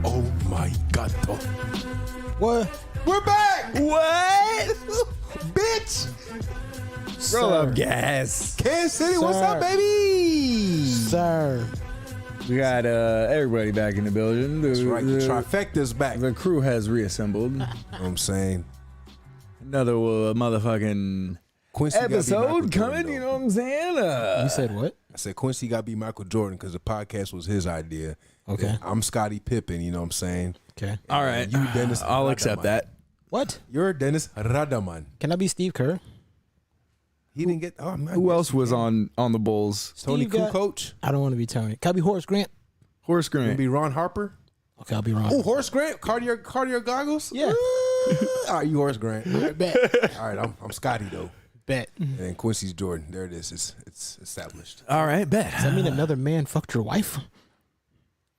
Oh my God. What? We're back! What? Bitch! Roll up gas. Kansas City, what's Sir. up, baby? Sir. We got everybody back in the building. That's right, the trifecta's back. You know The crew has reassembled. what I'm saying? Another motherfucking Quincy gotta be Michael episode Jordan, coming, though. you know what I'm saying? You said what? I said Quincy got to be Michael Jordan because the podcast was his idea. Okay. And I'm Scottie Pippen, you know what I'm saying? Okay. All right. You, Dennis I'll Radaman. accept that. What? You're Dennis Radaman. Can I be Steve Kerr? He didn't get. Oh, man, Who else was on the Bulls? Tony Steve got- Kukoc. I don't want to be Tony. Can I be Horace Grant? Horace Gonna Grant. be Ron Harper. Okay, I'll be wrong. Oh, Horace Grant. Cardio goggles. Yeah. All right, you Horace Grant. I bet. All right, I'm Scotty though, Bet. and Quincy's Jordan. There it is. It's established. All right, bet. Does that mean another man fucked your wife?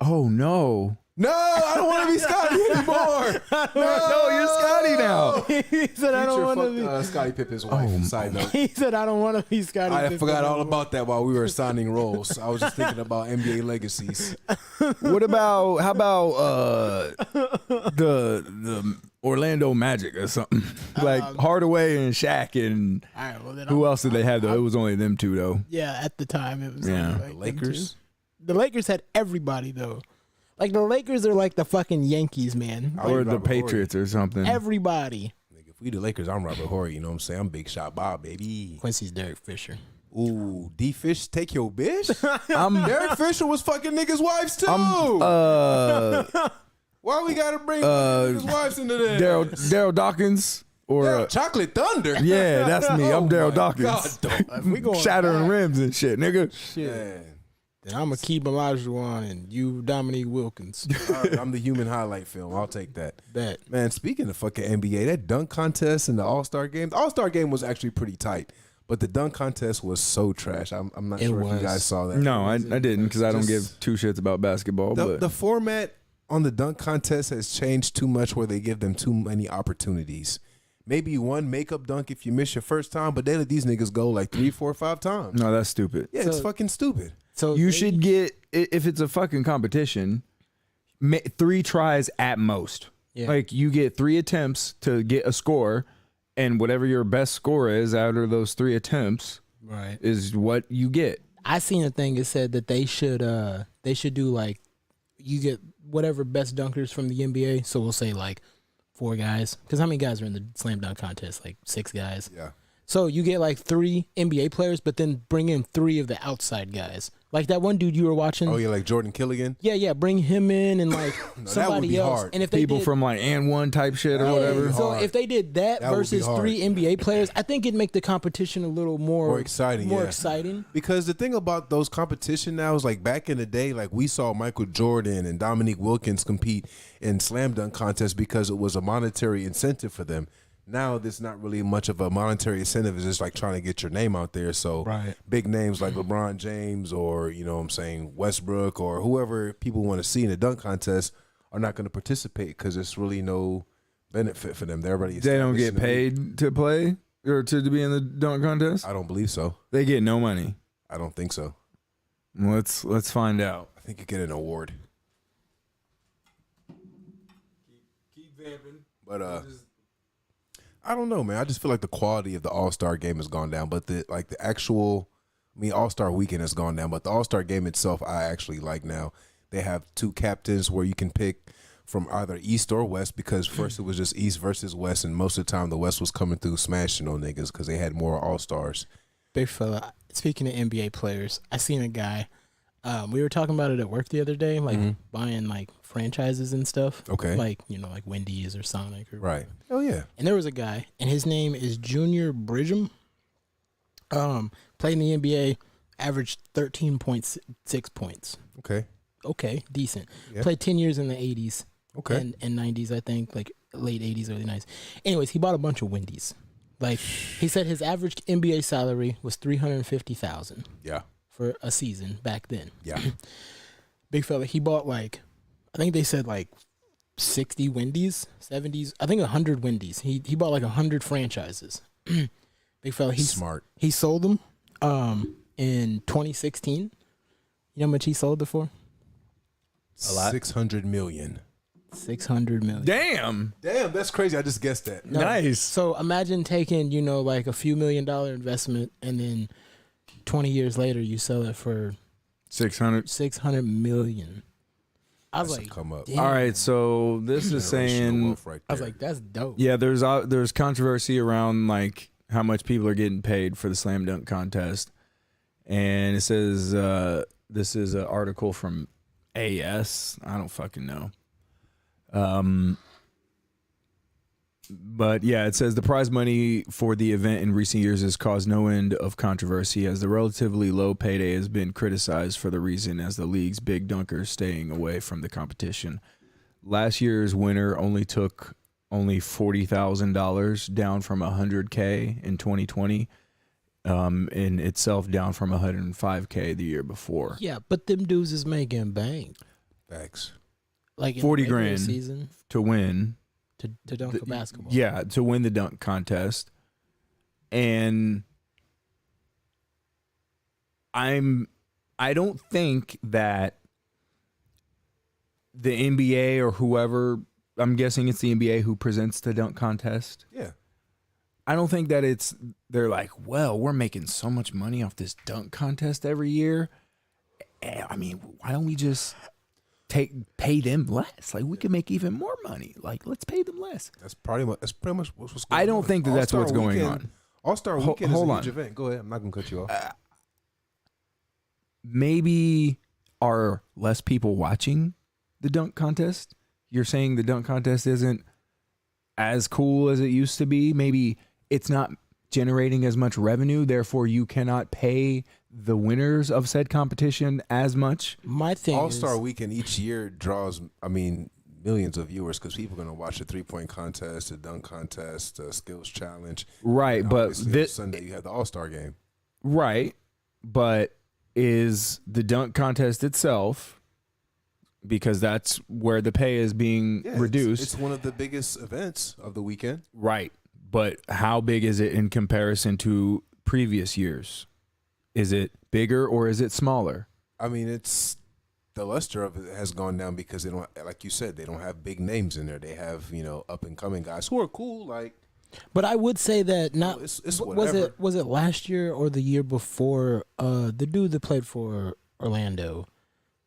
Oh no. No, I don't want to be Scotty anymore. No, you're Scotty now. He said I don't want to be. Scottie Pippen's wife. Side note. He said I don't want to be Scotty. I Pippen forgot all anymore. about that while we were assigning roles. I was just thinking about NBA legacies. What about how about the Orlando Magic or something? Like Hardaway and Shaq and All right, well then who else did they have though? It was only them two though. Yeah, at the time it was. Yeah. like The them Lakers. two. The Lakers had everybody though. Like the Lakers are like the fucking Yankees, man. Oh, Or you the Robert Patriots or something. Everybody. Nigga, if we the Lakers, I'm Robert Horry. You know what I'm saying? I'm Big Shot Bob, baby. Quincy's Derek Fisher. Ooh, D Fish, take your bitch. I'm Derek Fisher was fucking niggas' wives too. Why we gotta bring niggas' wives into this? Daryl Dawkins or Daryl Chocolate Thunder. yeah, that's me. I'm Oh Daryl my Dawkins. God, We going Shattering back. rims and shit, nigga. man. Then I'm Akeem Olajuwon and you Dominique Wilkins. All right, I'm the human highlight film. I'll take that. Bet. Man, speaking of fucking NBA, that dunk contest and the All-Star game. The All-Star game was actually pretty tight, but the dunk contest was so trash. I'm not It sure if was. you guys saw that. No, I didn't because I don't give Just- two shits about basketball. The, But the format on the dunk contest has changed too much where they give them too many opportunities. Maybe one makeup dunk if you miss your first time, but they let these niggas go like 3, 4, 5 times. no, that's stupid. Yeah, it's So- fucking stupid. So You should get if it's a fucking competition, 3 tries at most. Yeah. Like you get 3 attempts to get a score, and whatever your best score is out of those 3 attempts right. is what you get. I seen a thing that said that they should do like you get whatever best dunkers from the NBA. So we'll say like 4 guys. Because how many guys are in the slam dunk contest? Like 6 guys. Yeah. So you get like 3 NBA players, but then bring in 3 of the outside guys. Like that one dude you were watching. Oh, yeah, like Jordan Killigan. Yeah, bring him in and like that would somebody be else. hard. And if they People did, from like and one type shit or That would be whatever. so hard. if they did that, That would be versus hard. 3 NBA players, I think it'd make the competition a little more exciting. More yeah. exciting. Because the thing about those competition now is like back in the day, like we saw Michael Jordan and Dominique Wilkins compete in slam dunk contests because it was a monetary incentive for them. Now there's not really much of a monetary incentive. It's just like trying to get your name out there. So Right. big names like LeBron James or, you know what I'm saying, Westbrook or whoever people want to see in a dunk contest are not going to participate because there's really no benefit for them. They're already They don't established get in the league. paid to play or to be in the dunk contest. I don't believe so. They get no money. I don't think so. Let's find out. I think you get an award. Keep vamping. But I don't know, man. I just feel like the quality of the All-Star game has gone down, but the actual, All-Star weekend has gone down, but the All-Star game itself, I actually like now. They have 2 captains where you can pick from either East or West because first it was just East versus West, and most of the time the West was coming through smashing on niggas because they had more All-Stars. Big fella. Speaking of NBA players, I seen a guy. We were talking about it at work the other day, like buying like franchises and stuff. Okay. Like like Wendy's or Sonic or Right. Oh, yeah. And there was a guy, and his name is Junior Bridgham. Played in the NBA, averaged 13.6 points. Okay. Okay, decent. Yeah. Played 10 years in the 80s Okay. and 90s, I think, like late 80s, early 90s. Anyways, he bought a bunch of Wendy's. Like he said, his average NBA salary was $350,000 Yeah. for a season back then. Yeah. big fella. He bought like, I think they said like 60 Wendy's, 70s. I think 100 Wendy's. He bought like 100 franchises. Big fella. He's Smart. He sold them in 2016. You know how much he sold it for? A lot. 600 million. 600 million. Damn. Damn, that's crazy. I just guessed that. No. Nice. So imagine taking, like a few $1 million investment, and then 20 years later you sell it for 600. 600 million. I was That's a like, come up. damn. All right, so this is Generational saying, wealth right I was there. like, that's dope. yeah, there's controversy around like how much people are getting paid for the slam dunk contest, and it says this is an article from AS. I don't fucking know. But yeah, it says the prize money for the event in recent years has caused no end of controversy as the relatively low payday has been criticized for the reason as the league's big dunkers staying away from the competition. Last year's winner took only $40,000 down from $100K in 2020. In itself down from $105K the year before. Yeah, but them dudes is making bank. Facts. Like in 40 the regular grand season to win. to dunk for basketball. Yeah, to win the dunk contest. And I don't think that the NBA or whoever, I'm guessing it's the NBA who presents the dunk contest. Yeah. I don't think that they're like, well, we're making so much money off this dunk contest every year. I mean, why don't we just pay them less? Like, we can make even more money. Like, let's pay them less. That's pretty much what's going on. I don't think that's what's going on. All-Star Weekend Hold is a on. huge event. Go ahead. I'm not going to cut you off. Maybe are less people watching the dunk contest? You're saying the dunk contest isn't as cool as it used to be? Maybe it's not generating as much revenue, therefore you cannot pay the winners of said competition as much. My thing All-Star is, Weekend each year draws, millions of viewers because people are going to watch the three-point contest, the dunk contest, the skills challenge. Right, And but obviously on Sunday you have the All-Star game. right, but is the dunk contest itself, because that's where the pay is being Yeah, reduced. It's one of the biggest events of the weekend. Right, but how big is it in comparison to previous years? Is it bigger or is it smaller? I mean, it's the luster of it has gone down because they don't, like you said, they don't have big names in there. They have, up and coming guys who are cool. Like, but I would say that not it's was whatever. it last year or the year before? The dude that played for Orlando,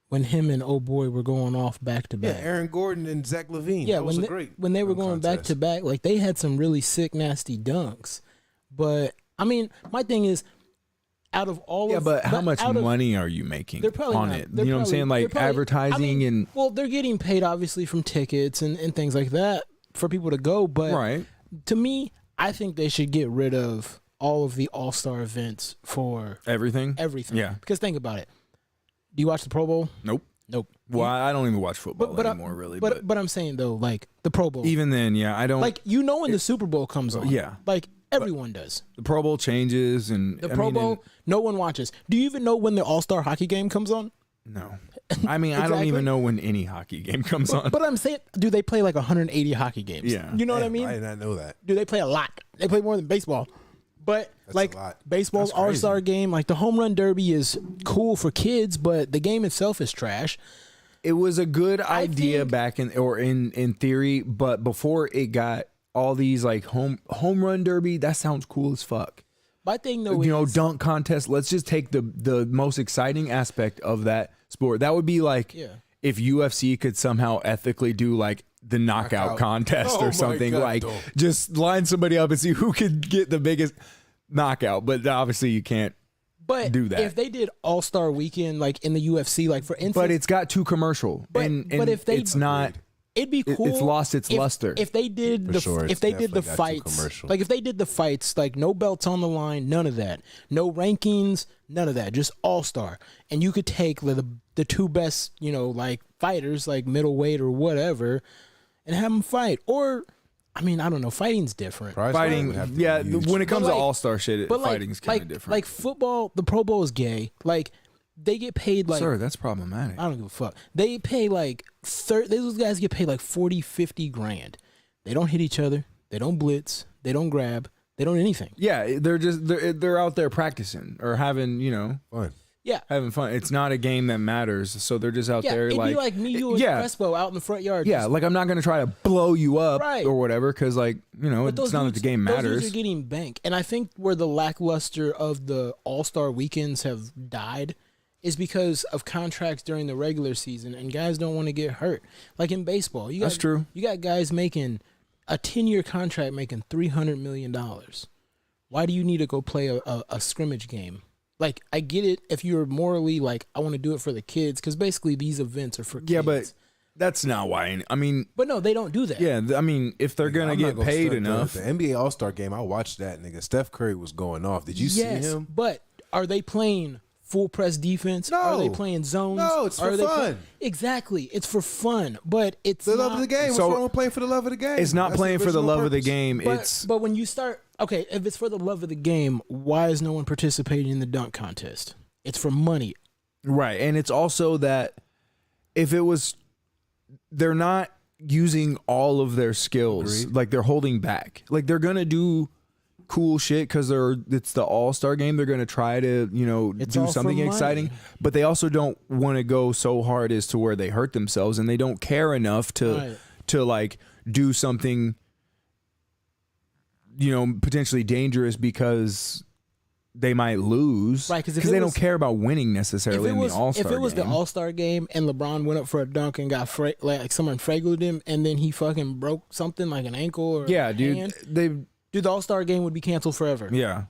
when him and old boy were going off back to Yeah, back. Aaron Gordon and Zach LaVine. Yeah, that was when they were dunk going back contest. to back, like they had some really sick, nasty dunks. But I mean, my thing is, out of all Yeah, of but how much out of- money are you making They're probably on not- it? they're You know what I'm probably- saying? they're Like probably- advertising and well, they're getting paid obviously from tickets and things like that for people to go. But right. to me, I think they should get rid of all of the All-Star events for Everything. everything. Yeah. Because think about it. Do you watch the Pro Bowl? Nope. Nope. Well, I don't even watch football anymore, really. But I'm saying though, like the Pro Bowl, even then, yeah, I don't. like when the Super Bowl comes on, yeah. like everyone does. The Pro Bowl changes, and The Pro Bowl, no one watches. Do you even know when the All-Star hockey game comes on? no. I mean, I don't Exactly. even know when any hockey game comes on. But I'm saying, do they play like 180 hockey games? Yeah. You know what I Damn, mean? I did not know that. Do they play a lot? They play more than baseball. But That's like a lot. baseball's That's crazy. All-Star game, like the home run derby is cool for kids, but the game itself is trash. It was a good idea think- back in theory, but before it got all these like home run derby, that sounds cool as fuck. My thing though is, Dunk contest. Let's just take the most exciting aspect of that sport. That would be like Yeah. if UFC could somehow ethically do like the knockout Knockout. contest Oh my or something, God, like dog. just line somebody up and see who could get the biggest knockout. But obviously you can't. but do that. if they did All-Star weekend like in the UFC, like for instance, But it's got too commercial, But- and but if they- it's not. it'd be cool. It's lost its luster. If they did For sure, if it's they did the definitely got too fights, commercial. like if they did the fights, like no belts on the line, none of that, no rankings, none of that, just All-Star, and you could take the two best, like fighters, like middleweight or whatever, and have them fight. Or, I mean, I don't know, fighting's different. Prize money Fighting, would have to be yeah. huge. When it comes But to like- all-star shit, But fighting's kind of like different. like football, the Pro Bowl is gay. Like they get paid like. Sir, that's problematic. I don't give a fuck. They pay like those guys get paid like 40, 50 grand. They don't hit each other. They don't blitz. They don't grab. They don't anything. Yeah, they're out there practicing or having, Fun. Yeah. having fun. It's not a game that matters, so they're just out Yeah, there it'd like be like me, you, and Crespo out in the front yard. yeah, like I'm not gonna try to blow you up Right. or whatever because like But it's not that the game Those matters. dudes are getting bank, and I think where the lackluster of the All-Star weekends have died is because of contracts during the regular season, and guys don't want to get hurt. Like in baseball, That's true. You got guys making a 10-year contract making $300 million. Why do you need to go play a scrimmage game? Like, I get it if you're morally like, I want to do it for the kids, because basically these events are for kids. Yeah, but that's not why. I mean, But no, they don't do that. yeah, I mean, if they're gonna I'm not get paid stunt, though. enough, The NBA All-Star game, I watched that, nigga. Steph Curry was going off. Did you see him? But are they playing full press defense? No. Are they playing zones? No, it's for Are they fun. Exactly. It's for fun, but it's The not, love of the game. What's So- wrong with playing for the love of the game? it's not That's playing for the original love of the purpose. game. But, It's but when you start, okay, if it's for the love of the game, why is no one participating in the dunk contest? It's for money. right, and it's also that if it was, they're not using all of their skills. Agreed. Like they're holding back. Like they're gonna do cool shit because it's the All-Star game. They're gonna try to It's do all for something money. exciting, but they also don't want to go so hard as to where they hurt themselves, and they don't care enough Right. to like do something potentially dangerous because they might lose, Right, 'cause if because it they was- don't care about winning necessarily in the All-Star if it was game. the All-Star game and LeBron went up for a dunk and got like someone fragled him and then he fucking broke something like an ankle or Yeah, a dude. hand, They the All-Star game would be canceled forever. yeah.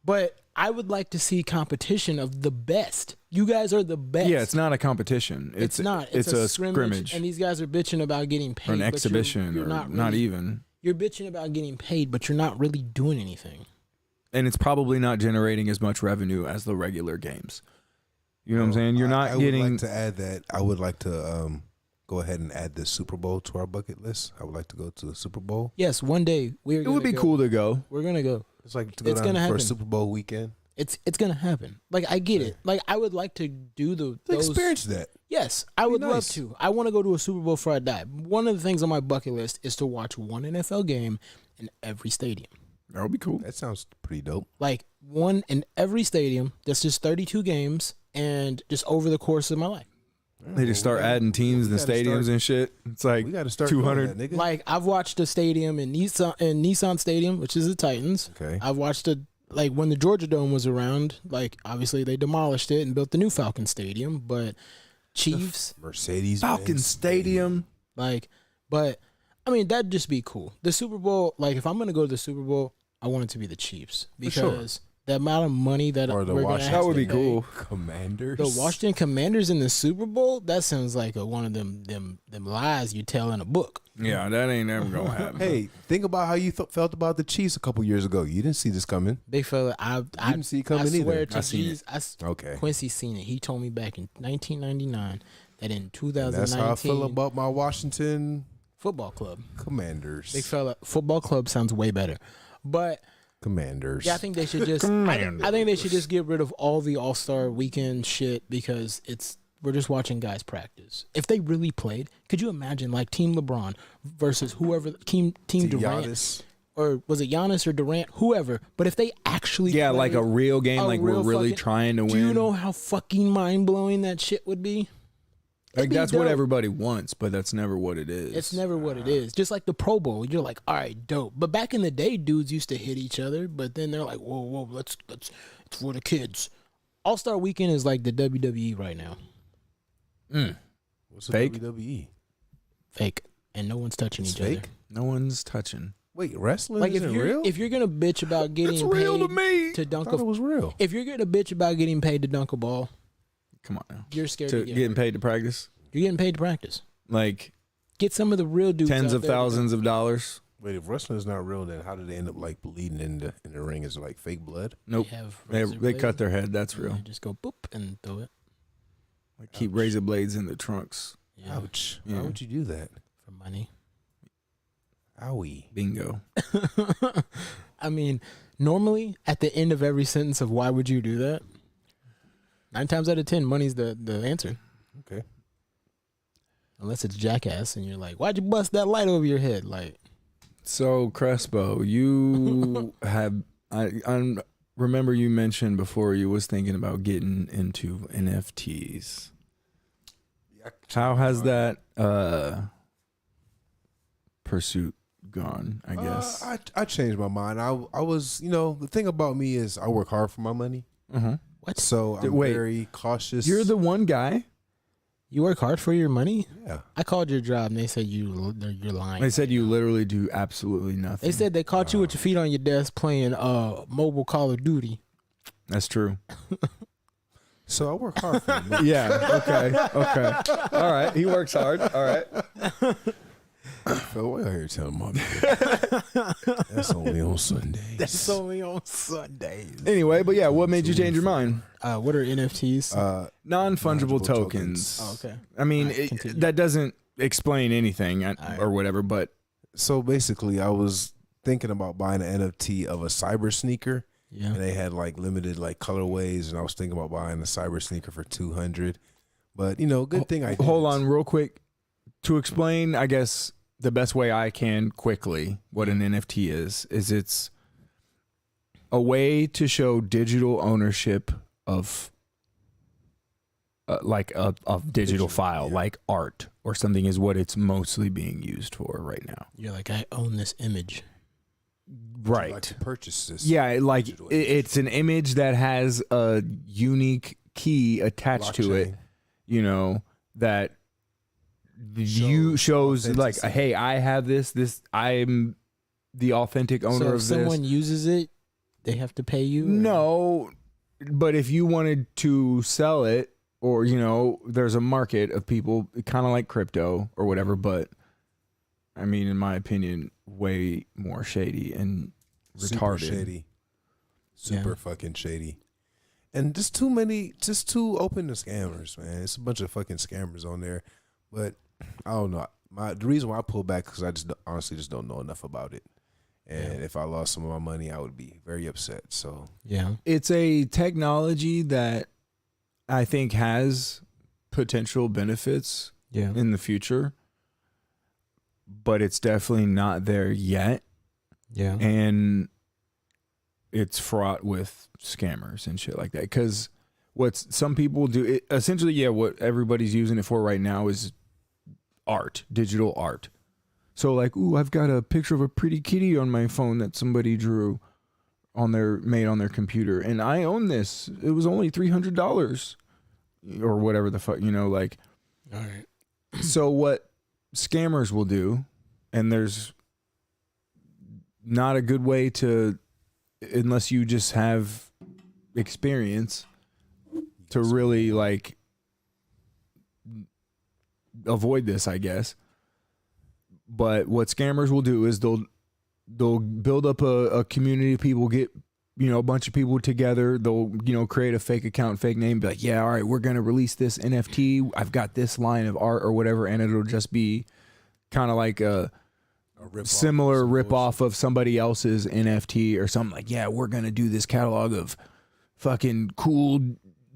But I would like to see competition of the best. You guys are the best. Yeah, it's not a competition. It's not. It's a scrimmage, and these guys are bitching about getting paid. or an but exhibition, you're or not, not really, even. You're bitching about getting paid, but you're not really doing anything. And it's probably not generating as much revenue as the regular games. You know what I'm saying? You're not I getting. would like to add that. I would like to go ahead and add the Super Bowl to our bucket list. I would like to go to the Super Bowl. Yes, one day we're. It would be cool to go. We're gonna go. It's like to go It's down gonna for happen. a Super Bowl weekend. It's gonna happen. Like I get it. Like I would like to do those. Experience that. Yes, I would love nice. to. I want to go to a Super Bowl before I die. One of the things on my bucket list is to watch one NFL game in every stadium. That would be cool. That sounds pretty dope. Like one in every stadium. That's just 32 games, and just over the course of my life. They just start adding teams and gotta stadiums start- and shit. It's like We got to start 200. doing that, nigga. Like I've watched a stadium in Nissan Stadium, which is the Titans. Okay. I've watched like when the Georgia Dome was around. Like obviously they demolished it and built the new Falcon Stadium, but Chiefs Mercedes Falcon Stadium. like, but I mean that'd just be cool. The Super Bowl, like if I'm gonna go to the Super Bowl, I want it to be the Chiefs because the amount of money that Or the we're gonna Washington have That would to be pay- cool. Commanders. The Washington Commanders in the Super Bowl, that sounds like one of them lies you tell in a book. Yeah, that ain't never gonna happen. Hey, think about how you felt about the Chiefs a couple years ago. You didn't see this coming. Big fella, I didn't see it coming I swear either. to I seen Jesus, Okay. Quincy seen it. He told me back in 1999 that in And 2019 that's how I feel about my Washington football club. Commanders. Big fella, football club sounds way better. But Commanders. yeah, I think they should just. I think they should just get rid of all the All-Star Weekend shit because we're just watching guys practice. If they really played, could you imagine like Team LeBron versus whoever Team Durant Giannis. or was it Giannis or Durant, whoever? But if they actually Yeah, played like a real game, a like real we're really fucking- trying to win. Do you know how fucking mind blowing that shit would be? like It'd be that's what dope. everybody wants, but that's never what it is. It's never what it is. Just like the Pro Bowl, you're like, all right, dope. But back in the day, dudes used to hit each other. But then they're like, whoa, let's it's for the kids. All Star Weekend is like the WWE right now, What's the Fake? WWE? fake, and no one's touching It's each other. fake? No one's touching. Wait, wrestling Like isn't if you're real? if you're gonna bitch about getting It's real to paid me. to I dunk thought it a, was real. if you're gonna bitch about getting paid to dunk a ball, Come on now. you're scared To to get. getting paid to practice, You're getting paid to practice. like Get some of the real dudes. tens out of there to- thousands of dollars. Wait, if wrestling is not real, then how did they end up like bleeding in the ring? Is it like fake blood? Nope. have They razor they cut blades, their head. That's and real. they just go boop and throw it. Like keep razor blades in the trunks. Yeah, Ouch. Yeah. Why would you do that? for money. Owie. Bingo. I mean, normally at the end of every sentence of why would you do that? 9 times out of 10, money's the answer. Okay. Unless it's Jackass and you're like, why'd you bust that light over your head? Like, So Crespo, you have I remember you mentioned before you was thinking about getting into NFTs. How has that pursuit gone? I guess. I changed my mind. I was, the thing about me is I work hard for my money. what? So I'm Wait. very cautious. You're the one guy. You work hard for your money? Yeah. I called your job and they said you're lying. They said you literally do absolutely nothing. They said they caught you with your feet on your desk playing mobile Call of Duty. That's true. So I work hard for my money. Yeah. Okay. All right. He works hard. All right. Fell way out here telling my nigga. That's only on Sundays. That's only on Sundays. Anyway, but yeah, what made you change your mind? What are NFTs? Non-fungible Fungible tokens. Oh, okay. I mean, Alright, continue. that doesn't explain anything or whatever, but So basically, I was thinking about buying an NFT of a cyber sneaker, Yeah. and they had like limited like colorways, and I was thinking about buying a cyber sneaker for $200. But good thing I did. hold on real quick. To explain, I guess, the best way I can quickly what an NFT is it's a way to show digital ownership of like a digital file, yeah. like art or something is what it's mostly being used for right now. You're like, I own this image. I'd like to purchase this. Yeah, like digital image. it's an image that has a unique key attached to it, Blockchain. That you shows like, authenticity. hey, I have this, I'm the authentic owner So if of someone this. uses it, they have to pay you? Or? No, but if you wanted to sell it, or there's a market of people, kind of like crypto or whatever, but I mean, in my opinion, way more shady and Super retarded. shady. Super fucking shady. And just too open to scammers, man. It's a bunch of fucking scammers on there. But I don't know. The reason why I pull back because I honestly just don't know enough about it. And if I lost some of my money, I would be very upset. So Yeah. It's a technology that I think has potential benefits Yeah. in the future, but it's definitely not there yet. Yeah. And it's fraught with scammers and shit like that. Because what some people do, essentially, what everybody's using it for right now is art, digital art. So like, ooh, I've got a picture of a pretty kitty on my phone that somebody drew made on their computer, and I own this. It was only $300 or whatever the fuck, like. All right. So what scammers will do, and there's not a good way to, unless you just have experience, to really like avoid this, I guess. But what scammers will do is they'll build up a community of people, get a bunch of people together. They'll create a fake account, fake name, be like, yeah, all right, we're gonna release this NFT. I've got this line of art or whatever, and it'll just be kind of like a similar rip off of somebody else's NFT or something. Like, yeah, we're gonna do this catalog of fucking cool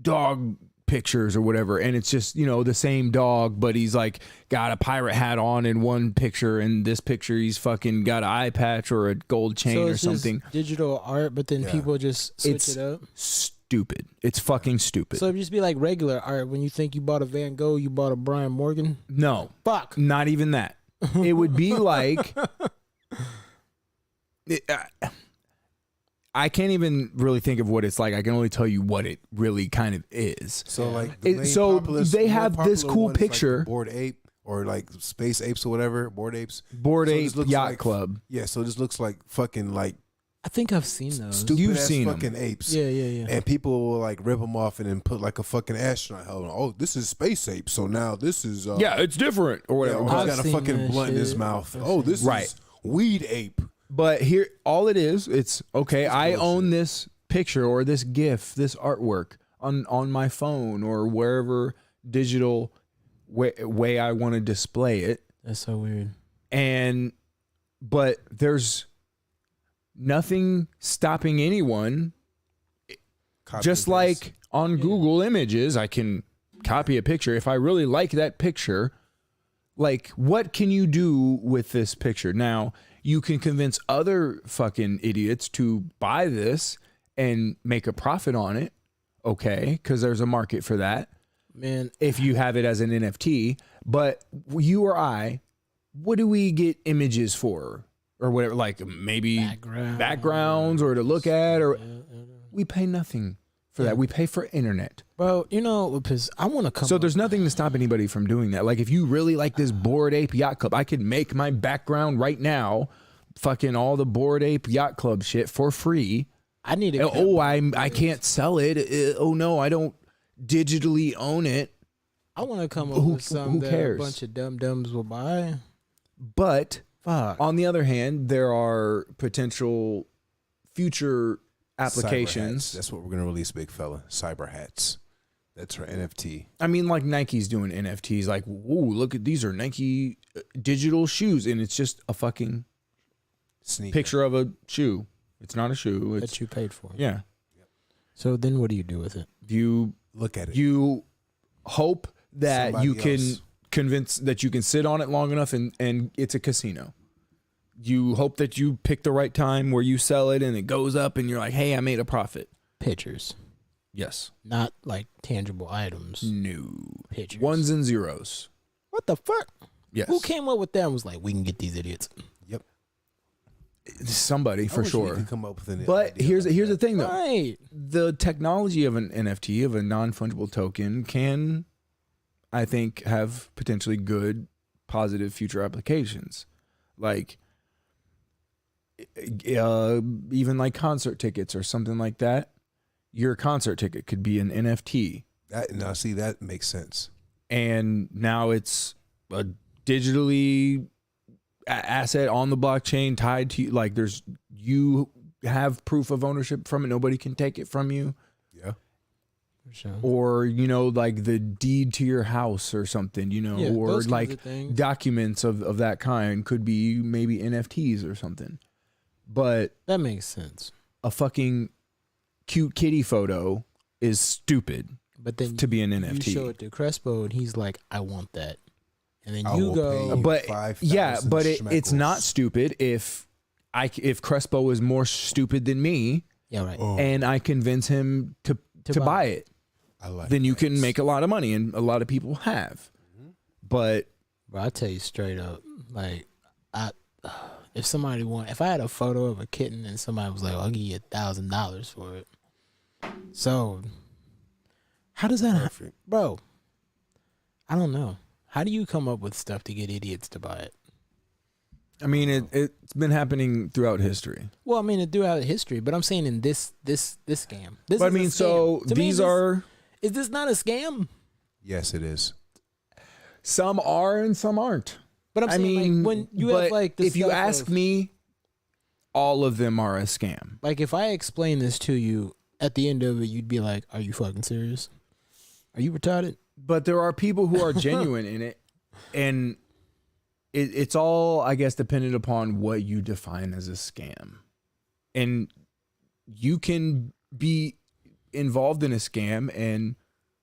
dog pictures or whatever, and it's just the same dog, but he's like got a pirate hat on in one picture, and this picture he's fucking got an eye patch or a gold chain So or it's just something. digital art, but then people just switch It's it up. stupid. It's fucking stupid. So it'd just be like regular art. When you think you bought a Van Gogh, you bought a Brian Morgan. No, Fuck. not even that. It would be like I can't even really think of what it's like. I can only tell you what it really kind of is. So like, So they have this cool picture. Like Bored Ape or like Space Apes or whatever. Bored Apes. Bored So Ape this looks Yacht like- Club. Yeah. So this looks like fucking like I think I've seen those. stupid You've ass seen 'em. fucking apes. Yeah. And people will like rip them off and then put like a fucking astronaut helmet. Oh, this is Space Ape. So now this is Yeah, it's different or yeah, whatever. or he's I've got a seen fucking that blunt in his shit. mouth. I've Oh, this Right. is Weed Ape. But here, all it is, it's okay. It's I bullshit. own this picture or this GIF, this artwork on my phone or wherever digital way I want to display it. That's so weird. But there's nothing stopping anyone. Copy Just and paste. like On Google Images, I can copy a picture. If I really like that picture, like, what can you do with this picture? Now, you can convince other fucking idiots to buy this and make a profit on it. Okay, because there's a market for that. Man, if you have it as an NFT. But you or I, what do we get images for? Or whatever, like maybe backgrounds or to look at, or we pay nothing for that. We pay for internet. Bro, you know, because I want to come. So there's nothing to stop anybody from doing that. Like, if you really like this Bored Ape Yacht Club, I could make my background right now, fucking all the Bored Ape Yacht Club shit for free. I need to. I can't sell it. Oh no, I don't digitally own it. I want to come up with something that cares? a bunch of dum-dums will buy. But Fuck. on the other hand, there are potential future applications. Cyber hats. That's what we're gonna release, big fella. Cyber hats. That's for NFT. I mean, like Nike's doing NFTs. Like, ooh, look at these are Nike digital shoes, and it's just a fucking Sneaker. picture of a shoe. It's not a shoe. It's, That you paid for. yeah. So then, what do you do with it? You Look at it. you hope that Somebody you can else. convince that you can sit on it long enough, and it's a casino. You hope that you pick the right time where you sell it and it goes up, and you're like, hey, I made a profit. Pictures, Yes. not like tangible items. No. Pictures. Ones and zeros. What the fuck? Yes. Who came up with that and was like, we can get these idiots? Yep. Somebody I for wish we sure. could come up with an But idea here's like the that. thing though. Right. The technology of an NFT, of a non-fungible token, can, I think, have potentially good, positive future applications. Like, even like concert tickets or something like that. Your concert ticket could be an NFT. Now, see, that makes sense. And now it's a digitally asset on the blockchain tied to you. Like, you have proof of ownership from it. Nobody can take it from you. Yeah. For sure. Or, like the deed to your house or something, Yeah, or those kinds like of things. documents of that kind could be maybe NFTs or something. But That makes sense. a fucking cute kitty photo is stupid But then to be an NFT. You show it to Crespo and he's like, I want that. And then I you will go, pay But 5,000 but it's not schmeckles. stupid if Crespo is more stupid than me yeah, right. Oh, and I convince him to buy it. I like Then you that. can make a lot of money, and a lot of people have. But Bro, I tell you straight up, like, if I had a photo of a kitten and somebody was like, I'll give you $1,000 for it. So, how does that happen? Perfect. Bro, I don't know. How do you come up with stuff to get idiots to buy it? I mean, it's been happening throughout history. Well, I mean, throughout history, but I'm saying in this scam. This But I is a mean, scam. so To me, these this- are Is this not a scam? Yes, it is. some are and some aren't. But I'm I saying, mean, like, when you but have, like, the if you stuff ask of- me, all of them are a scam. Like, if I explain this to you, at the end of it, you'd be like, are you fucking serious? Are you retarded? But there are people who are genuine in it, and it's all, I guess, dependent upon what you define as a scam. And you can be involved in a scam and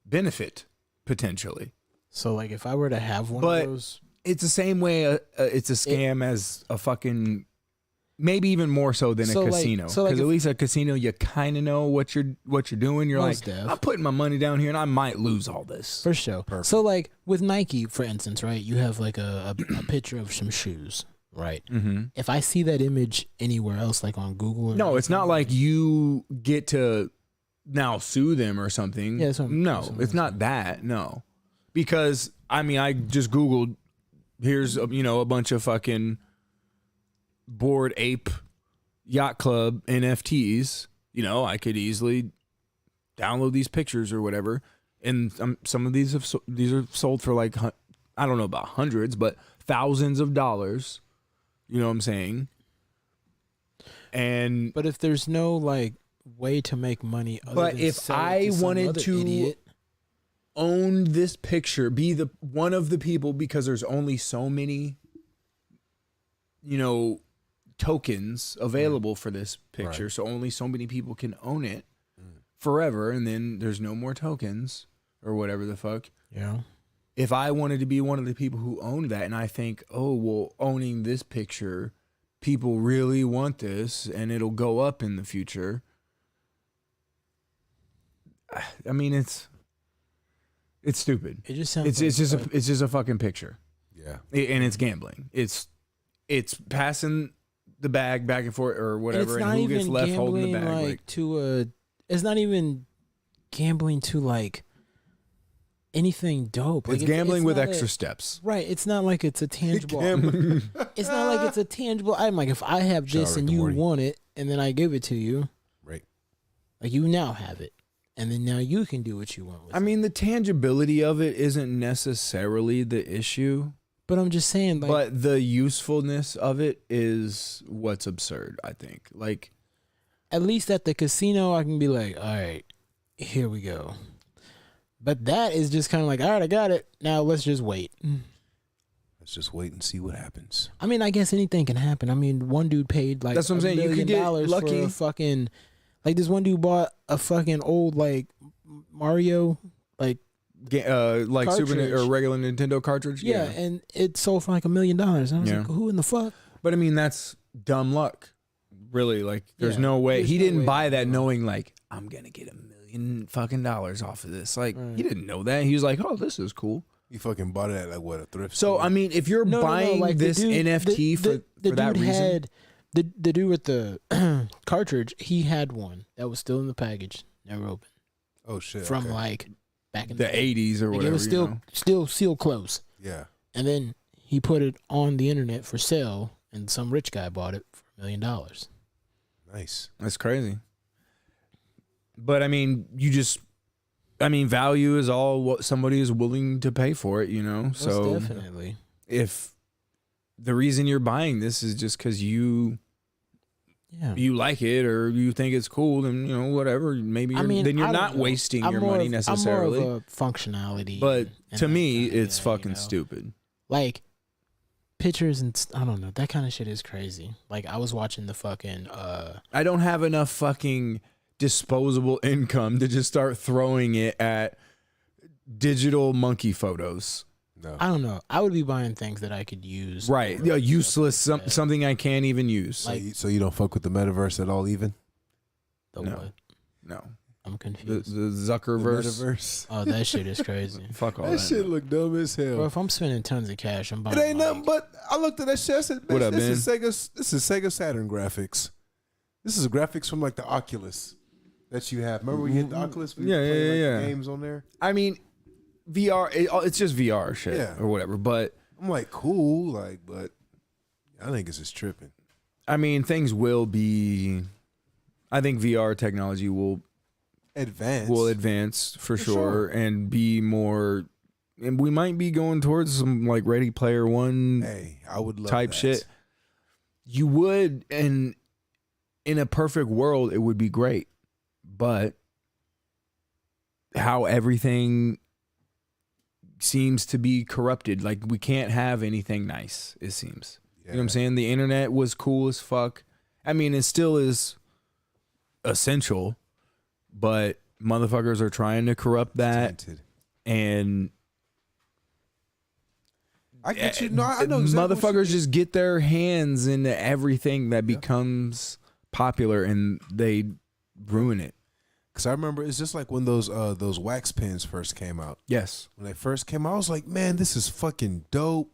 benefit potentially. So, like, if I were to have one But of those, it's the same way it's a scam as a fucking, maybe even more so than So, a like- casino. so, like, Because at if- least a casino, you kind of know what you're doing. You're Most like, def. I'm putting my money down here and I might lose all this. for sure. Perfect. So, like, with Nike, for instance, right, you have, like, a picture of some shoes, right? Mm-hmm. If I see that image anywhere else, like on Google or No, it's not anything, like you get to now sue them or something. Yeah, that's what I'm- no, that's what I'm it's not that. No, because I mean, I just Googled. Here's a bunch of fucking Bored Ape Yacht Club NFTs. I could easily download these pictures or whatever, and some of these are sold for like I don't know about hundreds, but thousands of dollars. You know what I'm saying? And But if there's no, like, way to make money other But than if sell it I some wanted other to- idiot, own this picture, be the one of the people, because there's only so many tokens available for this picture, Right. so only so many people can own it. forever, and then there's no more tokens or whatever the fuck. Yeah. If I wanted to be one of the people who owned that, and I think, oh, well, owning this picture, people really want this, and it'll go up in the future. I mean, it's stupid. It just sounds. It's just a fucking picture. Yeah, And it's gambling. It's passing the bag back and forth or whatever, and who gets left holding the bag. It's not even gambling to like anything dope. It's like, gambling it's with not extra steps. Right. It's not like it's a tangible. It's not like it's a tangible item. Like if I have this Shout out and to you Morty. want it, and then I give it to you, right. like you now have it, and then now you can do what you want with it. I mean, the tangibility of it isn't necessarily the issue, But I'm just saying, like, but the usefulness of it is what's absurd, I think. Like, at least at the casino, I can be like, all right, here we go. But that is just kind of like, all right, I got it. Now let's just wait. Let's just wait and see what happens. I mean, I guess anything can happen. I mean, one dude paid like That's what I'm saying. You could get lucky. for a fucking, like this one dude bought a fucking old like Mario like like Super cartridge. or regular Nintendo cartridge. yeah, and it sold for like $1 million. And I was Yeah. like, who in the fuck? But I mean, that's dumb luck. Really, like, there's Yeah, no way. there's He no didn't way buy to that do it. knowing, like, I'm going to get $1 million fucking dollars off of this. Like, Right. he didn't know that. He was like, oh, this is cool. You fucking bought it at like what, a thrift So, store? I mean, if you're No, buying like, the this dude- NFT the for that dude reason. had the dude with the cartridge. He had one that was still in the package, never opened, oh shit, from okay. like back in the day. 80s or Like, whatever. it was still sealed close. Yeah, And then he put it on the internet for sale, and some rich guy bought it for $1 million. nice. That's crazy. But I mean, value is all what somebody is willing to pay for it, you know? Most So definitely. if the reason you're buying this is just because you Yeah. like it or you think it's cool, then, you know, whatever. Maybe I mean, then you're I don't not know. wasting I'm your more money of- necessarily. I'm more of a functionality. But and to that me, kinda it's guy, fucking you know? stupid. Like, pictures and I don't know. That kind of shit is crazy. Like, I was watching the fucking I don't have enough fucking disposable income to just start throwing it at digital monkey photos. No, I don't know. I would be buying things that I could use. Right. Yeah, useless, something I can't even use. so, like- you don't fuck with the metaverse at all, even The No. what? No. I'm The confused. Zuckerverse. metaverse. Oh, that shit is crazy. Fuck all That that. shit look dumb as hell. Bro, if I'm spending tons of cash, I'm buying. It ain't like, nothing but I looked at that shit. I said, What "Bitch, up, this is Sega Saturn graphics. This is graphics from like the Oculus that you have. Remember when you hit the Oculus? We Yeah, play, yeah, like, yeah. the games on there. I mean, VR, it's just VR shit Yeah. or whatever. But I'm like, cool, like, but I think it's just tripping. I mean, things will be. I think VR technology will advance for sure and be more. And we might be going towards some like Ready Player One Hey, I would love type that. shit. You would, and in a perfect world, it would be great. But how everything seems to be corrupted, like we can't have anything nice, it seems. You know what I'm saying? The internet was cool as fuck. I mean, it still is essential, but motherfuckers are trying to corrupt that. Tainted. And I get you. No, I know exactly what you motherfuckers mean. just get their hands into everything that becomes popular and they ruin it. Because I remember it's just like when those wax pens first came out. Yes. When they first came out, I was like, man, this is fucking dope.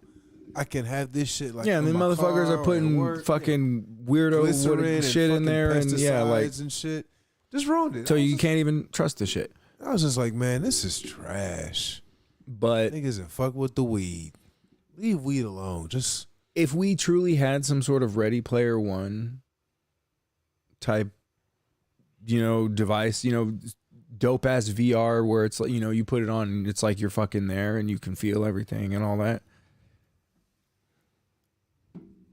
I can have this shit like Yeah, and in then my motherfuckers car are or putting at work. fucking weirdo Glycerin and shit in fucking there, and yeah, like pesticides and shit. Just ruined it. so I was you just- can't even trust the shit. I was just like, man, this is trash. But Niggas and fuck with the weed. Leave weed alone. Just if we truly had some sort of Ready Player One type, device, dope ass VR where it's like, you put it on and it's like you're fucking there and you can feel everything and all that.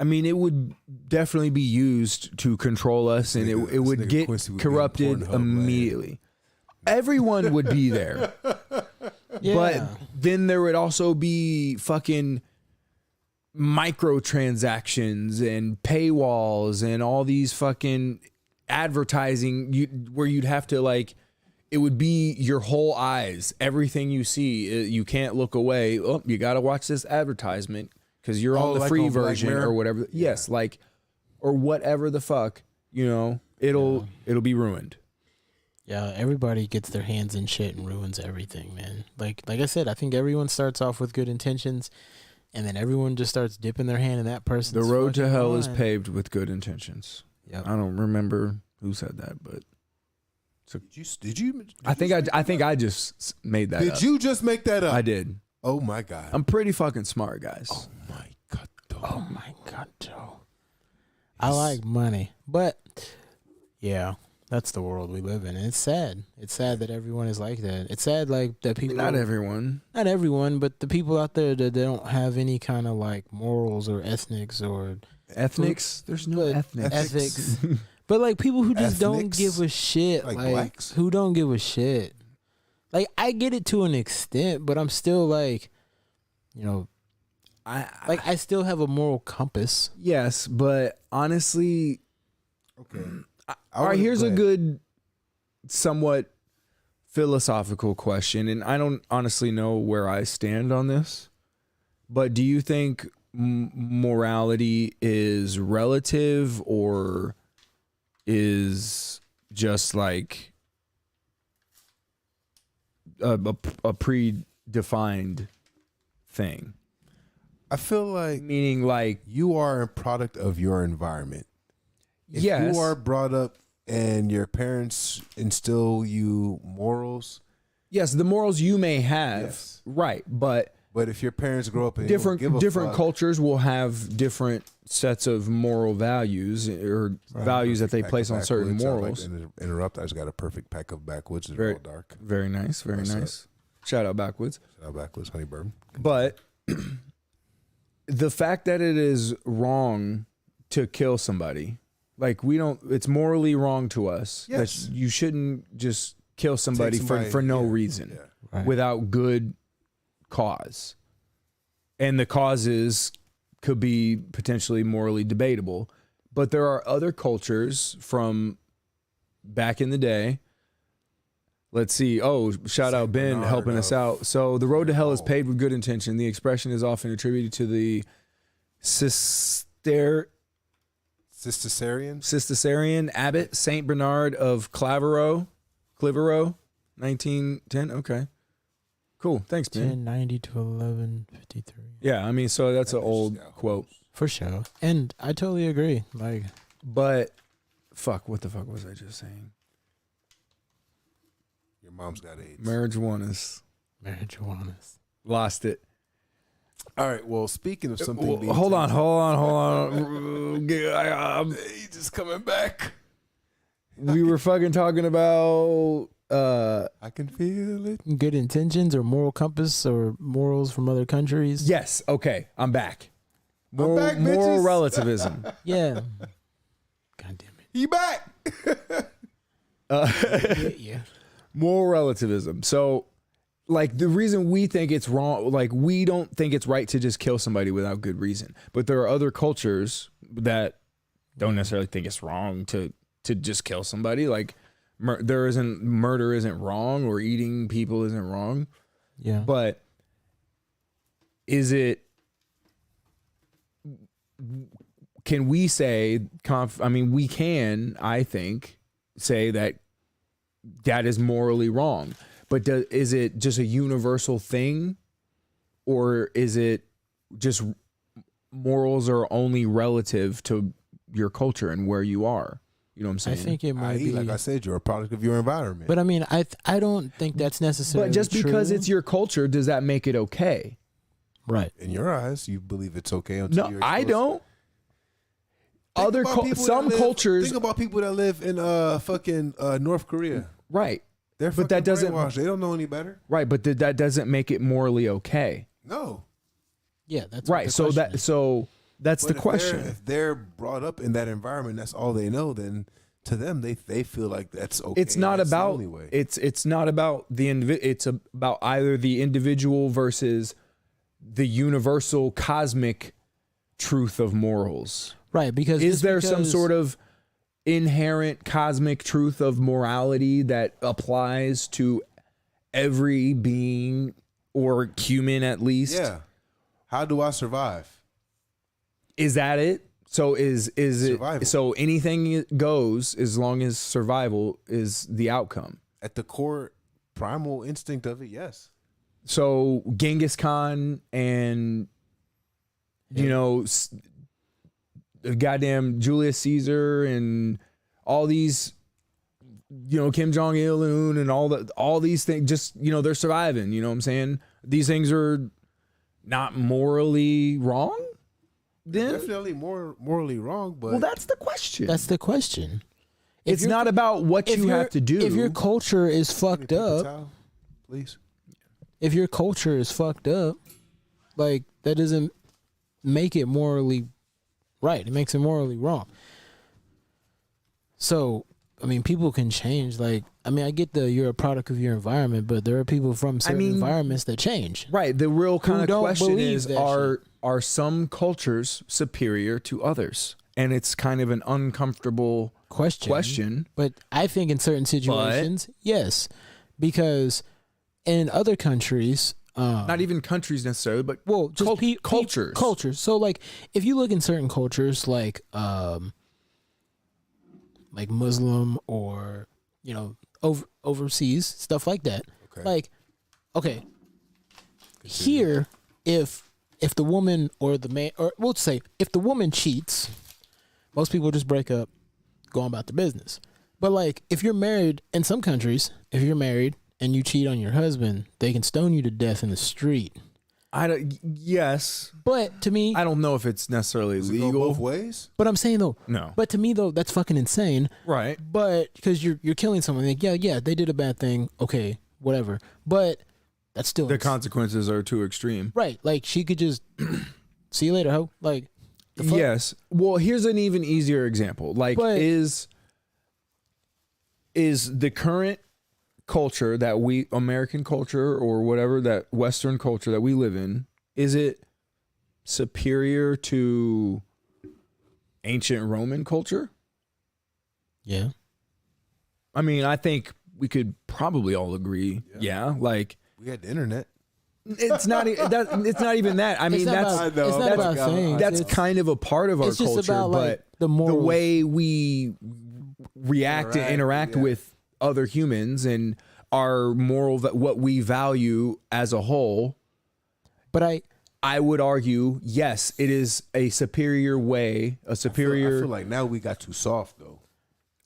I mean, it would definitely be used to control us, and nigga- it would this nigga get Quincy would be on corrupted Pornhub immediately. Everyone would be there. Yeah. But then there would also be fucking microtransactions and paywalls and all these fucking advertising where you'd have to like it would be your whole eyes. Everything you see, you can't look away. Oh, you got to watch this advertisement because you're on the like free on Black version Mirror? or whatever. Yes, like, or whatever the fuck, you know, it'll be ruined. Yeah, everybody gets their hands in shit and ruins everything, man. Like I said, I think everyone starts off with good intentions, and then everyone just starts dipping their hand in that person's. The road to fucking hell is line. paved with good intentions. Yep. I don't remember who said that, but Did you? I think I just made that. Did up. you just make that up? I did. Oh my god. I'm pretty fucking smart, guys. Oh my god. Oh my god, Joe. I like money, but yeah, that's the world we live in. And it's sad. It's sad that everyone is like that. It's sad like that people. Not everyone. Not everyone, but the people out there that don't have any kind of like morals or ethnics or Ethnics? There's no But ethnics. ethics. But like people who just don't Ethnics? give a shit, Like like blacks? who don't give a shit. Like I get it to an extent, but I'm still like, you know, I still have a moral compass. Yes, but honestly, Okay. all right, here's a good, somewhat philosophical question, and I don't honestly know where I stand on this, but do you think morality is relative or is just like a predefined thing? I feel like Meaning like, you are a product of your environment. If yes, you are brought up and your parents instill you morals, yes, the morals you may have, Yes. right, but but if your parents grow up and they don't give a different fuck, cultures will have different sets of moral values or values that they perfect place pack on of certain backwoods. I'd like morals. to interrupt. I just got a perfect pack of backwoods. They're Very- all dark. Very nice, very What's nice. Shout out Backwoods. Shout out backwoods, honey bourbon. But the fact that it is wrong to kill somebody, like it's morally wrong to us Yes. that you shouldn't just kill somebody, for no reason Right. without good cause. And the causes could be potentially morally debatable. But there are other cultures from back in the day. Let's see. Oh, shout out Ben Bernard helping us of- out. So the road to hell is paved with good intention. The expression is often attributed to the Cistercian abbot Saint Bernard of Clivero, 1910. Okay, cool. Thanks, Ben. 1090 to 1153. Yeah, I mean, so that's an That bitch old got quote. For sure. And I totally agree. Like But fuck, what the fuck was I just saying? Your mom's got AIDS. Marijuana's marijuana. lost it. All right. Well, speaking of something, Well, being hold on. He's just coming back. We were fucking talking about I can feel it. Good intentions or moral compass or morals from other countries. yes, okay, I'm back. I'm back, Moral bitches. relativism. Yeah. God damn He back. it. Yeah. Moral relativism. So, like, the reason we think it's wrong, like, we don't think it's right to just kill somebody without good reason. But there are other cultures that don't necessarily think it's wrong to just kill somebody. Like, murder isn't wrong, or eating people isn't wrong. Yeah. But is it? Can we say? We can. I think say that is morally wrong. But is it just a universal thing, or is it just morals are only relative to your culture and where you are? You know what I'm saying? I think it might be. Like I said, you're a product of your environment. But I mean, I don't think that's necessarily But just because true. it's your culture, does that make it okay? right. in your eyes, you believe it's okay until No, you're I exposed. don't. Other some cultures, Think about people that live in fucking North Korea. right? They're But that doesn't- brainwashed. They don't know any better. Right, but that doesn't make it morally okay. No. Yeah, that's what Right. the So question is. that's But the question. If they're brought up in that environment, that's all they know. Then to them, they feel like that's okay. It's not That's the about only way. it's not about the it's about either the individual versus the universal cosmic truth of morals. right, because Is just there some because- sort of inherent cosmic truth of morality that applies to every being or human at least? Yeah. How do I survive? Is that it? So is Survival. it so anything goes as long as survival is the outcome? At the core primal instinct of it, yes. So Genghis Khan and goddamn Julius Caesar and all these, Kim Jong Il and all these things, just they're surviving. You know what I'm saying? These things are not morally wrong. Then Definitely more morally wrong, but well, that's the question. That's the question. It's not about what you have to do. If your culture is fucked up, towel, please. if your culture is fucked up, like that doesn't make it morally right. It makes it morally wrong. So, I mean, people can change. Like, I mean, I get you're a product of your environment, but there are people from certain environments that change. Right. The real kind of question is, that are some cultures superior to others? And it's kind of an uncomfortable question. But I think in certain situations, yes, because in other countries, not even countries necessarily, but just cultures. Cultures. So, like, if you look in certain cultures, like Muslim or overseas stuff like that. Okay. Like, okay, here if the woman or the man, or we'll say if the woman cheats, most people just break up, go on about their business. But like if you're married in some countries, if you're married and you cheat on your husband, they can stone you to death in the street. Yes. But to me, I don't know if it's necessarily Does it go legal. both ways? But I'm saying though, No. But to me though, that's fucking insane. Right. But because you're killing someone, like yeah, they did a bad thing. Okay, whatever. But that's still The consequences are too extreme. right. Like she could just see you later, ho. Like the fuck? Yes. Well, here's an even easier example. Like, But- is the current culture that American culture or whatever, that Western culture that we live in, is it superior to ancient Roman culture? Yeah. I mean, I think we could probably all agree. Yeah. Like, We had the internet. it's not it's not even that. I mean, It's not that's about- it's not about things. that's It's- kind of a part of our it's just culture, about, but like, the morals. way we react and interact yeah. with other humans and our what we value as a whole, But I would argue, yes, it is a superior way, a I superior feel like now we got too soft though.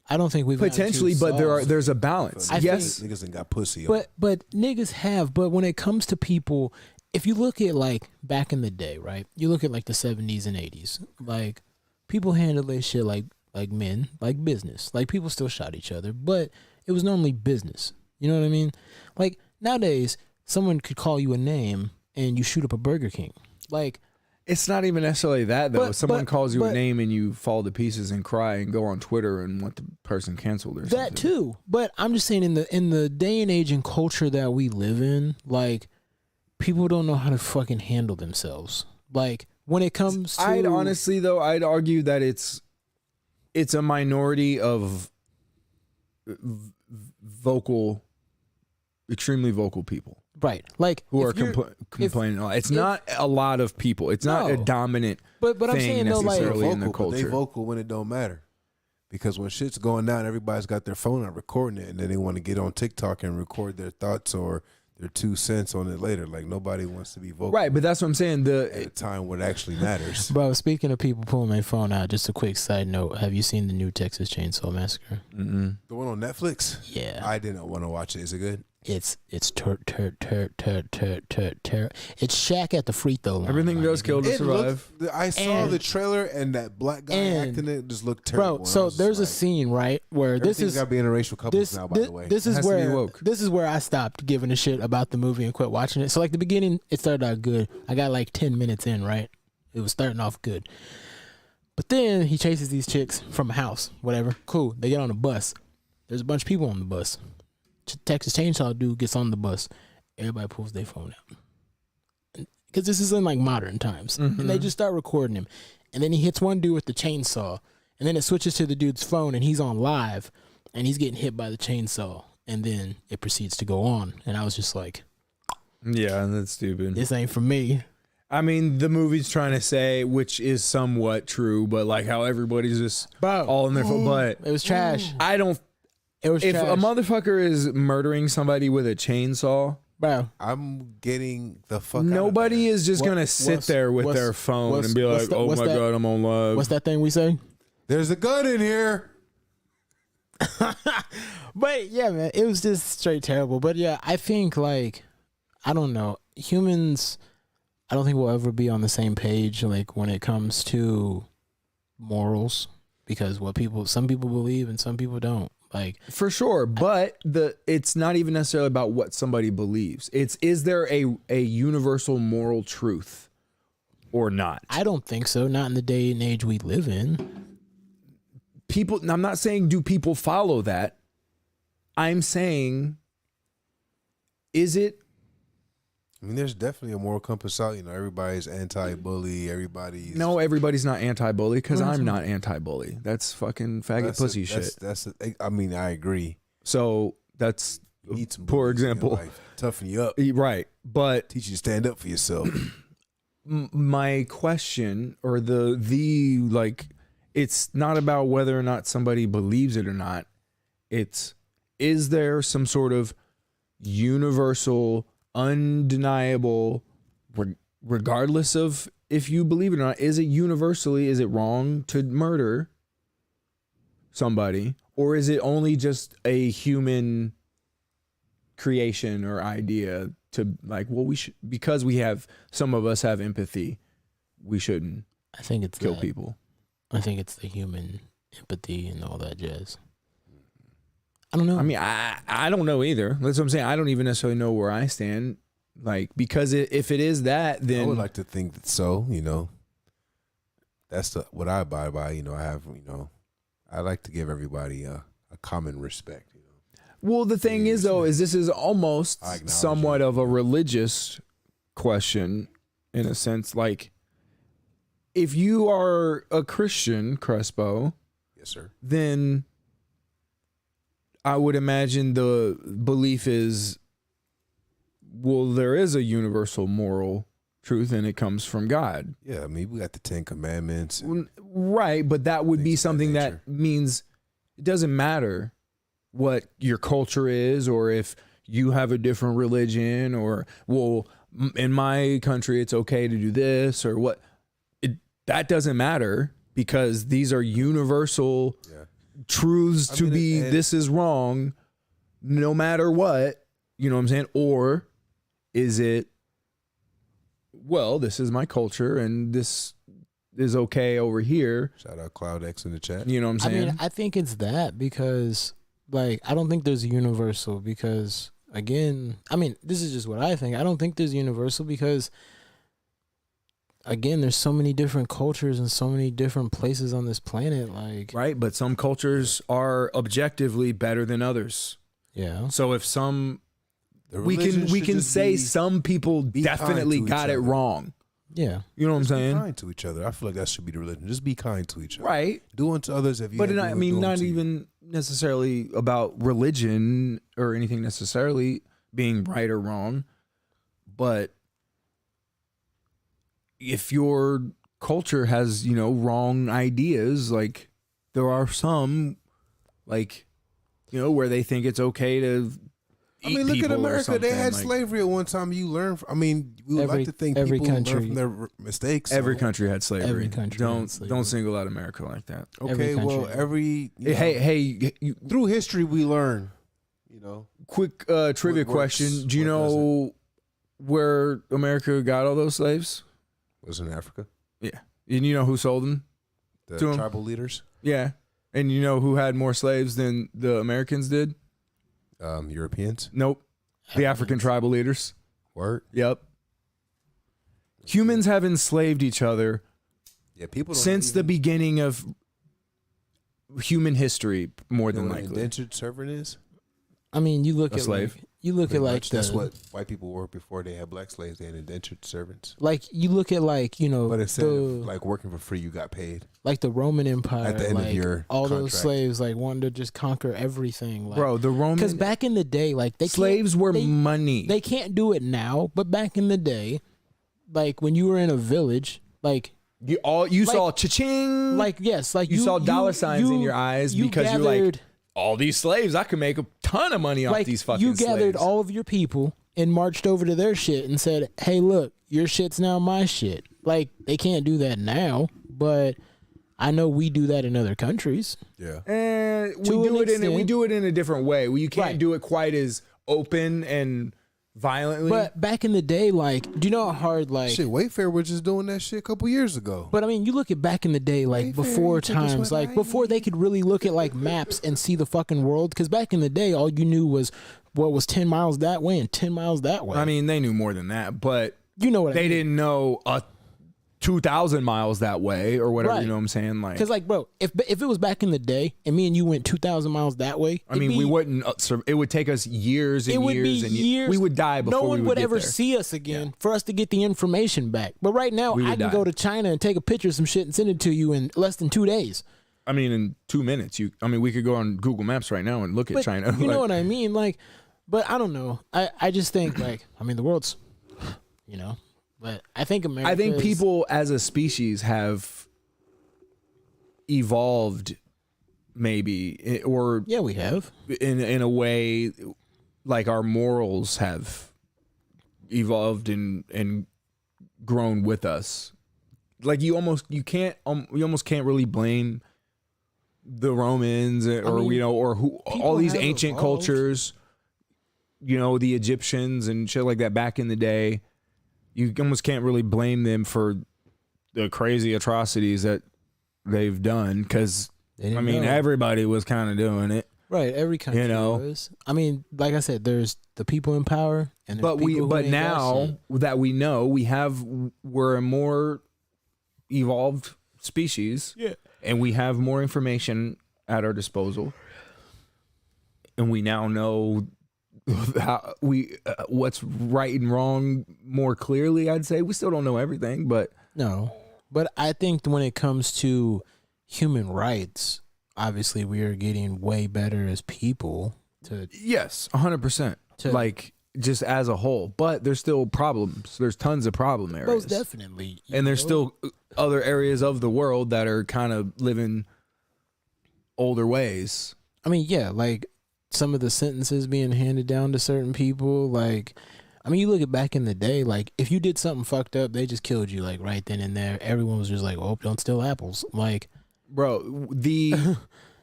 I don't think we've gotten potentially, too but soft. there's a balance. I Yes, Niggas ain't got pussy. But niggas have. But when it comes to people, if you look at like back in the day, right? You look at like the 70s and 80s, like people handled their shit like men, like business. Like people still shot each other, but it was normally business. You know what I mean? Like nowadays, someone could call you a name and you shoot up a Burger King. Like it's not even necessarily that though. But- Someone but- calls you a but- name and you fall to pieces and cry and go on Twitter and want the person canceled or something. that too. But I'm just saying in the day and age and culture that we live in, like people don't know how to fucking handle themselves. Like when it comes to I'd honestly though, I'd argue that it's a minority of extremely vocal people right, like who if are you're- complaining a lot. It's not a lot of people. It's not a No. dominant But I'm thing saying though, like necessarily in the vocal, but they culture. vocal when it don't matter. Because when shit's going down, everybody's got their phone out recording it, and then they want to get on TikTok and record their thoughts or their 2 cents on it later. Like nobody wants to be vocal Right, but that's what I'm saying. at a time when it actually matters. Bro, speaking of people pulling their phone out, just a quick side note: have you seen the new Texas Chainsaw Massacre? Mm-mm. The one on Netflix? Yeah, I didn't want to watch it. Is it good? it's It's Shaq at the free throw line. Everything my does nigga. kill to survive. I saw And- the trailer, and that black guy and- acting it just looked terrible. Bro, so there's a scene right where this Everything's is got to be interracial couples now. By the way, this It is has to be where woke. this is where I stopped giving a shit about the movie and quit watching it. So like the beginning, it started out good. I got like 10 minutes in, right? It was starting off good. But then he chases these chicks from a house, whatever. Cool. They get on a bus. There's a bunch of people on the bus. Texas Chainsaw dude gets on the bus. Everybody pulls their phone out. Because this is in like modern times. And they just start recording him. And then he hits one dude with the chainsaw. And then it switches to the dude's phone, and he's on live, and he's getting hit by the chainsaw. And then it proceeds to go on. And I was just like, yeah, that's stupid. this ain't for me. I mean, the movie's trying to say, which is somewhat true, but like how everybody's just all in their phone. But it was trash. I don't. It was If trash. a motherfucker is murdering somebody with a chainsaw, Bro, I'm getting the fuck. nobody out of is just gonna sit there with their phone and be like, "Oh my god, I'm on live." what's that thing we say? There's a gun in here. But yeah, man, it was just straight terrible. But yeah, I think like, I don't know, humans, I don't think we'll ever be on the same page like when it comes to morals, because some people believe and some people don't. Like, For sure, but it's not even necessarily about what somebody believes. It's, is there a universal moral truth or not? I don't think so. Not in the day and age we live in. People, I'm not saying do people follow that. I'm saying, is it? I mean, there's definitely a moral compass out. You know, everybody's anti-bully. Everybody's Everybody's not anti-bully because I'm not anti-bully. That's fucking faggot pussy shit. I mean, I agree. So that's You need some poor bullies in your example. life. Toughen you up. Right. But Teach you to stand up for yourself. my question, or the like, it's not about whether or not somebody believes it or not. It's, is there some sort of universal, undeniable, regardless of if you believe it or not, is it wrong to murder somebody, or is it only just a human creation or idea to like, well, we should, because some of us have empathy, we shouldn't I think it's kill people. I think it's the human empathy and all that jazz. I don't know. I mean, I don't know either. That's what I'm saying. I don't even necessarily know where I stand. Like, because if it is that, then I would like to think that so. You know, that's what I abide by. You know, I like to give everybody a common respect. You know, well, the thing is though, is this is almost somewhat of a religious question in a sense. Like, if you are a Christian, Crespo, yes, sir. Then I would imagine the belief is, well, there is a universal moral truth and it comes from God. Yeah, I mean, we got the 10 Commandments. Right, but that would be something nature. that means it doesn't matter what your culture is, or if you have a different religion, or, well, in my country it's okay to do this, or what. That doesn't matter, because these are universal truths this is wrong no matter what, you know what I'm saying? Or is it, well, this is my culture and this is okay over here. Shout out Cloud X in the chat. You know what I'm saying? I mean, I think it's that, because like, I don't think there's a universal, because again, I mean, this is just what I think. I don't think there's universal because, again, there's so many different cultures and so many different places on this planet. Like, right, but some cultures are objectively better than others. yeah. So if some, The we religion can should just say be some people definitely kind to got each it other. wrong. Yeah. You know what I'm Be saying? kind to each other. I feel like that should be the religion. Just be kind to each other. Right. Do unto others if you. But have I to mean, do not unto you. even necessarily about religion or anything necessarily being right or wrong. But if your culture has, you know, wrong ideas, like there are some, like, you know, where they think it's okay to I mean, look at people or America. They had something, like, slavery at one time. You learn. I mean, we would Every- like to think every people country- learn from their mistakes. Every so- country had slavery. Every country don't had slavery. don't single out America like that. every Okay, well, country. every you know, Hey, you, through history we learn. You know, quick trivia What works, question: do you what know where America got all those slaves? was in Africa. Yeah, and you know who sold them? The To 'em. tribal leaders, Yeah, and you know who had more slaves than the Americans did? Europeans. Nope, the African tribal leaders. Word. Yep. Humans have enslaved each other Yeah, people don't since the even beginning of human history, more know than what likely. indentured servant is. I mean, you look A at slave. like, you look Pretty at like much. That's what white people were before they had black slaves. They had indentured servants. like you look at like But instead the of like working for free, you got paid. like the Roman Empire At the end of like your all those contract. slaves like wanted to just conquer everything. Like, Bro, the Roman because back in the day, like slaves were money. They can't do it now, but back in the day, like when you were in a village, like you saw cha-ching. like yes, like you saw dollar signs in your eyes because you're like, all these slaves, I could make a ton of money off like these fucking you gathered slaves. all of your people and marched over to their shit and said, "Hey, look, your shit's now my shit." Like they can't do that now, but I know we do that in other countries. Yeah. And we To an do it extent. we do it in a different way. You can't Right. do it quite as open and violently. But back in the day, like, do you know how hard like? Shit, Wayfair was just doing that shit a couple years ago. But I mean, you look at back in the day, like Wayfair, before you took us times, what, like before they could really look at like maps and see the fucking world. Because back in the day, all you knew was what was 10 miles that way and 10 miles that way. I mean, they knew more than that, but you know what I they mean? didn't know 2,000 miles that way or whatever. Right. You know what I'm saying? Like, Because like, bro, if it was back in the day and me and you went 2,000 miles that way, I mean, we wouldn't. It would take us years and It would years be and years. We would die before no one we would get ever there. see us again for us to get the information back. But right now, We I would can die. go to China and take a picture of some shit and send it to you in less than 2 days. I mean, in 2 minutes, we could go on Google Maps right now and look at But China. you know Like, what I mean? Like, but I don't know. I just think like, I mean, the world's, but I think America. I think people as a species have evolved, maybe, or Yeah, we have. in a way, like our morals have evolved and grown with us. Like you almost can't really blame the Romans or mean, or who all these have ancient evolved. cultures, the Egyptians and shit like that back in the day. You almost can't really blame them for the crazy atrocities that they've done because They didn't know. everybody was kind of doing it. Right, every country know. was. I mean, like I said, there's the people in power, and there's people who ain't got now shit. that we know we're a more evolved species, and we have more information at our disposal, and we now know how what's right and wrong more clearly. I'd say we still don't know everything, but No, but I think when it comes to human rights, obviously we are getting way better as people. yes, 100%. Like just as a whole, but there's still problems. There's tons of problem areas. Most definitely, And there's still other areas of the world that are kind of living older ways. I mean, yeah, like some of the sentences being handed down to certain people. Like, I mean, you look at back in the day, like if you did something fucked up, they just killed you like right then and there. Everyone was just like, "Oh, don't steal apples." Like, Bro,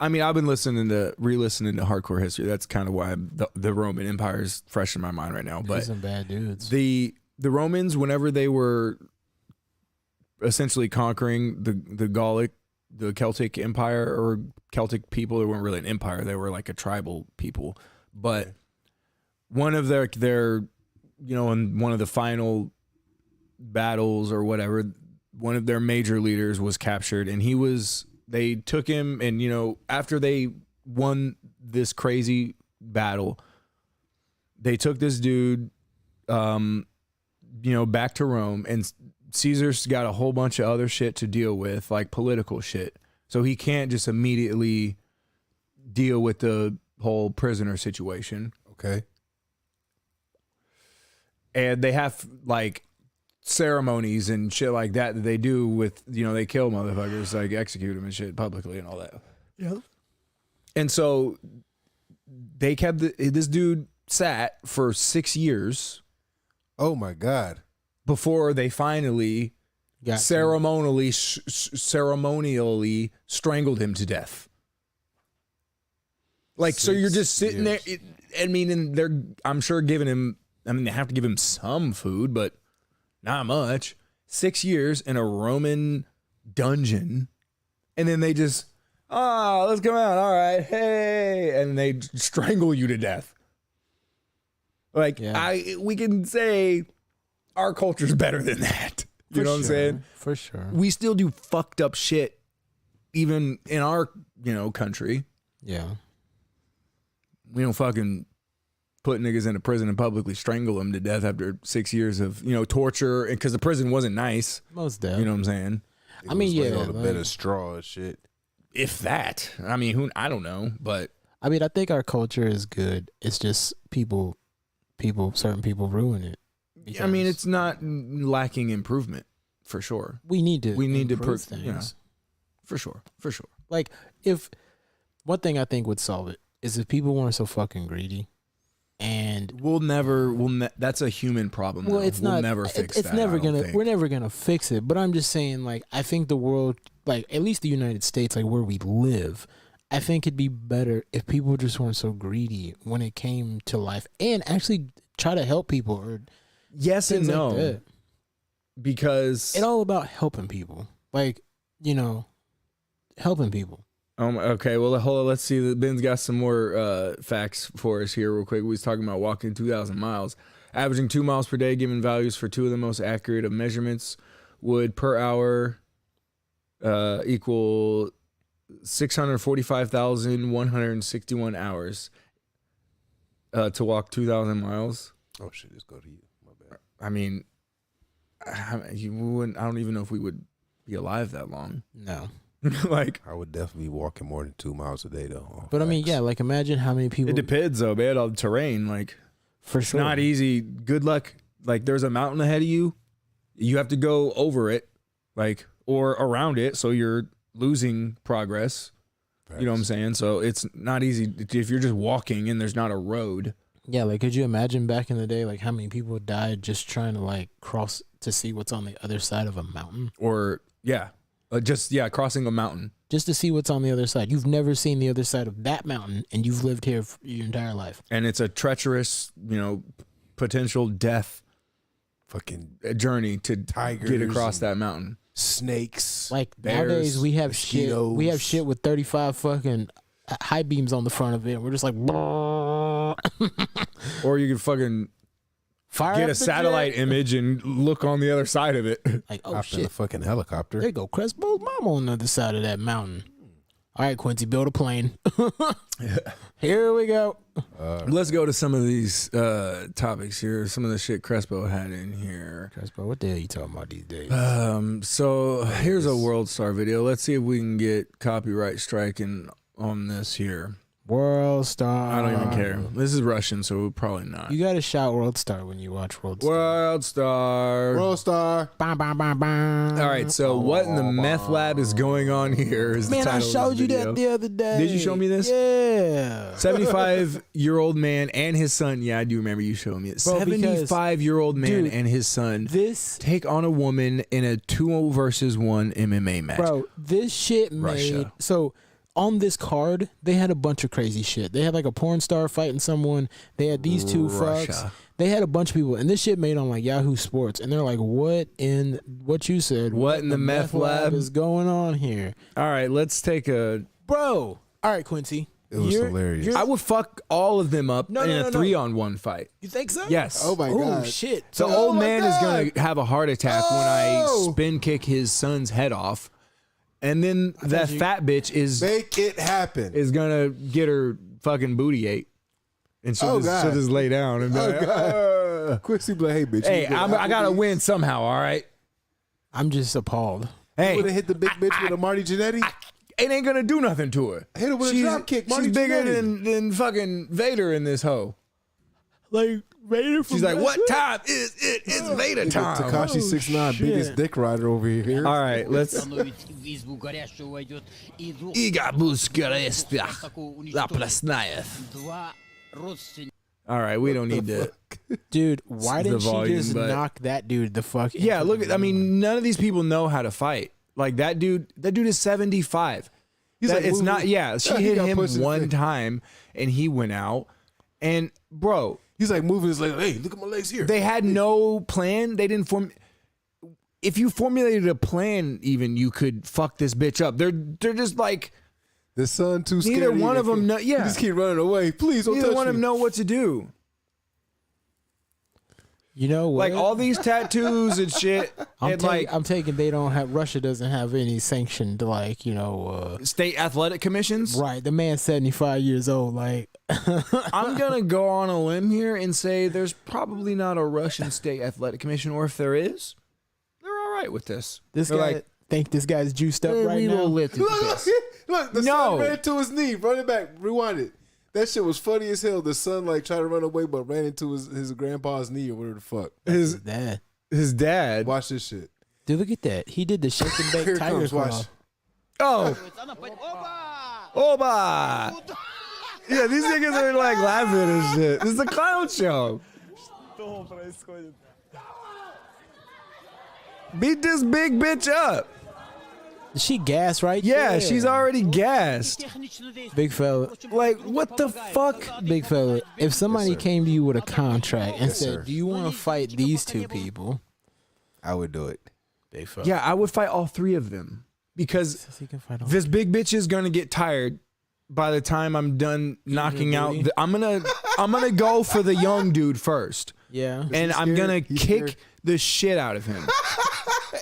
I've been re-listening to hardcore history. That's kind of why the Roman Empire is fresh in my mind right now. But some bad dudes. the Romans, whenever they were essentially conquering the Celtic Empire or Celtic people, they weren't really an empire. They were like a tribal people. But one of their in one of the final battles or whatever, one of their major leaders was captured, and they took him, and after they won this crazy battle, they took this dude back to Rome, and Caesar's got a whole bunch of other shit to deal with, like political shit. So he can't just immediately deal with the whole prisoner situation. Okay. And they have like ceremonies and shit like that they do with, they kill motherfuckers, like execute them and shit publicly and all that. Yeah. And so they kept this dude sat for 6 years Oh my God. before they finally ceremonially strangled him to death. Like, so you're just sitting there. And they're, I'm sure, giving him, they have to give him some food, but not much. 6 years in a Roman dungeon. And then they just, let's come out. All right. Hey. And they strangle you to death. Like, we can say our culture's better than that. You know what I'm saying? For sure. We still do fucked up shit, even in our, country. Yeah. We don't fucking put niggas into prison and publicly strangle them to death after 6 years of, torture, and because the prison wasn't nice. Most definitely. You know what I'm saying? I mean, yeah, on a bed of straw and shit. If that, I mean, I don't know, but I mean, I think our culture is good. It's just certain people ruin it. I mean, it's not lacking improvement for sure. We need to improve things. For sure. Like, if one thing I think would solve it is if people weren't so fucking greedy. And that's a human problem. Well, we'll never fix that. We're never gonna fix it. But I'm just saying, like, I think the world, like, at least the United States, like where we live, I think it'd be better if people just weren't so greedy when it came to life and actually try to help people. Or yes and no, like because it's all about helping people. Like, helping people. Okay, well, hold on. Let's see. Ben's got some more facts for us here real quick. We was talking about walking 2,000 miles. Averaging 2 miles per day, given values for two of the most accurate of measurements, would per hour equal 645,161 hours to walk 2,000 miles. Oh, shit, let's go to you. My bad. I mean, you wouldn't. I don't even know if we would be alive that long. No. Like, I would definitely be walking more than 2 miles a day though. But I mean, yeah, like imagine how many people. It depends though, man, on the terrain. Like, for sure, it's not easy. Good luck. Like, there's a mountain ahead of you. You have to go over it, like, or around it, so you're losing progress. Facts. You know what I'm saying? So it's not easy if you're just walking and there's not a road. Yeah, like, could you imagine back in the day, like, how many people died just trying to, like, cross to see what's on the other side of a mountain? Or, crossing a mountain. Just to see what's on the other side. You've never seen the other side of that mountain, and you've lived here for your entire life. And it's a treacherous, potential death fucking journey to get across that mountain. Snakes. Like, bears, nowadays, we have mosquitoes. We have shit with 35 fucking high beams on the front of it. We're just like, or you could fucking get a satellite image and look on the other side of it. Like, oh Hop in a shit, fucking helicopter. there you go, Crespo's mom on the other side of that mountain. All right, Quincy, build a plane. Here we go. Let's go to some of these topics here. Some of the shit Crespo had in here. Crespo, what the hell are you talking about these days? So here's a World Star video. Let's see if we can get copyright striking on this here. World Star. I don't even care. This is Russian, so probably not. You gotta shout World Star when you watch World Star. World Star. World Star. Bam, bam, bam, bam. All right, so what in the meth lab is going on here is the Man, I title of showed this you video. that the other day. Did you show me this? Yeah. 75-year-old man and his son. Yeah, I do remember you showing me it. 75-year-old man and his son take on a woman in a 2 versus 1 MMA match. Bro, this shit made... So... On this card, they had a bunch of crazy shit. They had like a porn star fighting someone. They had these two fucks. They had a bunch of people, and this shit made on like Yahoo Sports. And they're like, "What in what you said? What in the meth lab is going on here?" All right, let's take a bro. All right, Quincy. It was hilarious. I would fuck all of them up in a 3-on-1 fight. You think so? Yes. Oh my god. Oh shit. The old man is gonna have a heart attack when I spin kick his son's head off. And then that fat bitch make it happen. Is gonna get her fucking booty ate, and she'll just lay down and be like, Quincy, be like, hey bitch. Hey, I gotta win somehow. All right. I'm just appalled. Hey, you would have hit the big bitch with a Marty Jannetty. It ain't gonna do nothing to her. Hit her with a drop kick. Marty She's bigger Jannetty. than fucking Vader in this hoe. Like Vader. She's like, what time is it? It's Vader time. Tekashi 6ix9ine, biggest dick rider over here. All right, let's. All right, we don't need to. Dude, why didn't she just but- knock that dude the fuck? Yeah, into look. the I mean, none of these people know how to fight. Like that dude. That dude is 75. He's like, it's "Woo, not. woo." Yeah, she He hit got him punched in the one face. time, and he went out. And bro, He's like moving his leg. Hey, look at my legs here. they had no plan. They didn't form. If you formulated a plan, even you could fuck this bitch up. They're just like the son too scared. neither one of them know. Yeah, He just keep running away. Please don't neither touch one of me. them know what to do. You know what? Like all these tattoos and shit. I'm and taking they don't have Russia doesn't have any sanctioned like state athletic commissions. right. The man's 75 years old. Like I'm gonna go on a limb here and say there's probably not a Russian state athletic commission, or if there is, they're all right with this. this They're guy like, think this guy's juiced up right we now. will lift it. Look, the No. son ran to his knee. Run it back. Rewind it. That shit was funny as hell. The son like tried to run away, but ran into his grandpa's knee or whatever the fuck. His Dad. dad. Watch this shit. Dude, look at that. He did the shake and bake Here it tiger comes. Watch. claw. Oh, Oba! Yeah, these niggas are like laughing and shit. This is a clown show. Beat this big bitch up. Is she gas right Yeah, there? she's already gassed. Big fella. Like, what the fuck? Big fella. If somebody came to you with a contract and Yes, said, sir. "Do you want to fight these two people?" I would do it. Big fella. Yeah, I would fight all three of them because Says he can fight all- this big bitch is gonna get tired by the time I'm done knocking out. booty? I'm gonna go for the young dude first, Yeah. and I'm scared? gonna He's kick scared? the shit out of him.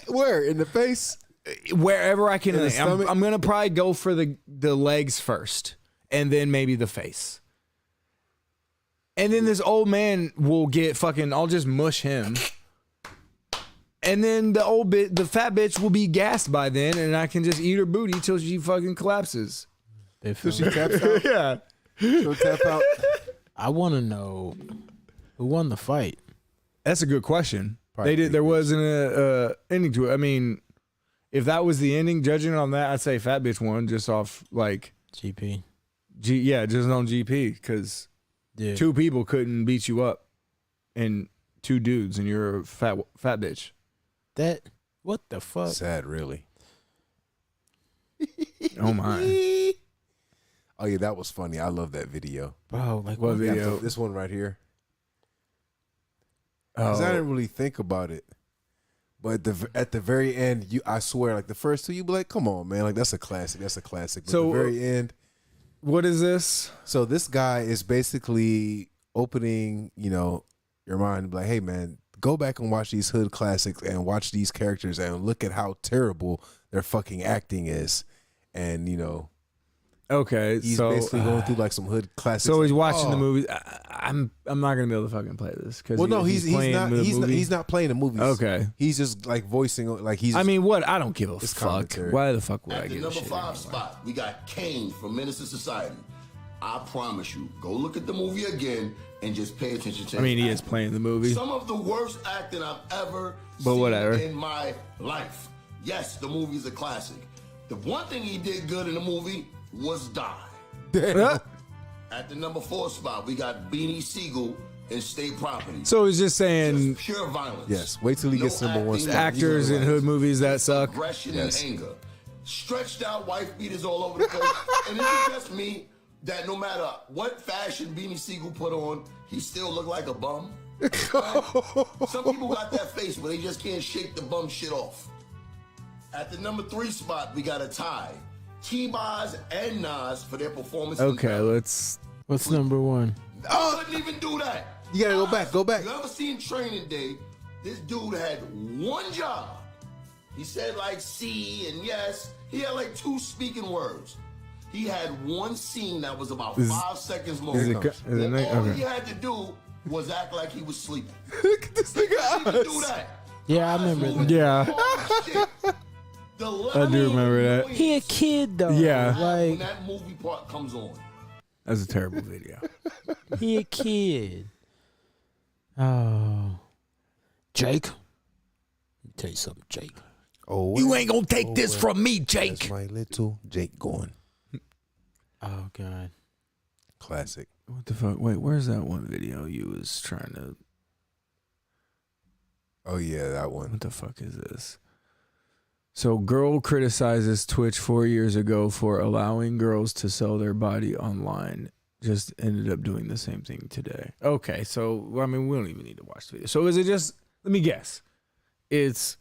Where? In the face? Wherever I can. In the stomach? I'm gonna probably go for the legs first, and then maybe the face. And then this old man will get fucking. I'll just mush him. And then the fat bitch will be gassed by then, and I can just eat her booty till she fucking collapses. Big So fella. she taps out. Yeah. She'll tap out. I want to know who won the fight. That's a good question. Probably They did. big There bitch. wasn't a ending to it. I mean, if that was the ending, judging on that, I'd say fat bitch won just off like GP. just on GP because Yeah. two people couldn't beat you up, and two dudes, and you're a fat bitch. That. What the fuck? Sad, really. Oh my! Oh yeah, that was funny. I love that video. Bro, like What what? Yeah, video? this one right here. Because I Oh, didn't really think about it, but at the very end, I swear, like the first two, you be like, "Come on, man! Like that's a classic. That's a classic." But So, the very end. what is this? So this guy is basically opening, your mind and be like, hey man, go back and watch these hood classics and watch these characters and look at how terrible their fucking acting is. And Okay, he's so basically going through like some hood classics. so he's watching the Oh. movies. I'm not gonna be able to fucking play this because Well, no, he's not. the movie. He's not playing the movies. Okay. he's just like voicing. Like he's. I mean, what? I don't give a It's fuck. commentary. Why the fuck would I At the give a number shit? 5 spot, we got Kane from Menace to Society. I promise you, go look at the movie again and just pay attention to I mean, his he is acting. playing the movie. Some of the worst acting I've ever But seen whatever. in my life. Yes, the movie is a classic. The one thing he did good in the movie was die. Huh? At the number 4 spot, we got Beanie Siegel in State Property. So he's just saying Just pure violence. Yes, wait till he gets number one acting, spot. actors in hood movies that suck. Aggression Yes. and anger. Stretched out wife beaters all over the place. And it's just me that no matter what fashion Beanie Siegel put on, he still looked like a bum. Right? Some people got that face where they just can't shake the bum shit off. At the number 3 spot, we got a tie. T-Boz and Nas for their performance. in Okay, Bella. let's. What's number one? I couldn't even do that. You gotta go back, go back. You ever seen Training Day? This dude had one job. He said like see and yes. He had like 2 speaking words. He had one scene that was about 5 seconds long. Is it go- is it And night? all Okay. he had to do was act like he was sleeping. Look at this He nigga could eyes. do that. Yeah, I remember that. Yeah. Oh, shit. I do remember that. He a kid though. Yeah. When Like that movie part comes on. That's a terrible video. he a kid. Oh, Jake. Let me tell you something, Jake. Oh, You ain't gonna take this from me, That's Jake. my little Jake going. Oh God. Classic. What the fuck? Wait, where's that one video you was trying to? Oh yeah, that one. What the fuck is this? So, girl criticizes Twitch 4 years ago for allowing girls to sell their body online. Just ended up doing the same thing today. Okay, so I mean, we don't even need to watch the video. So, is it just? Let me guess. It's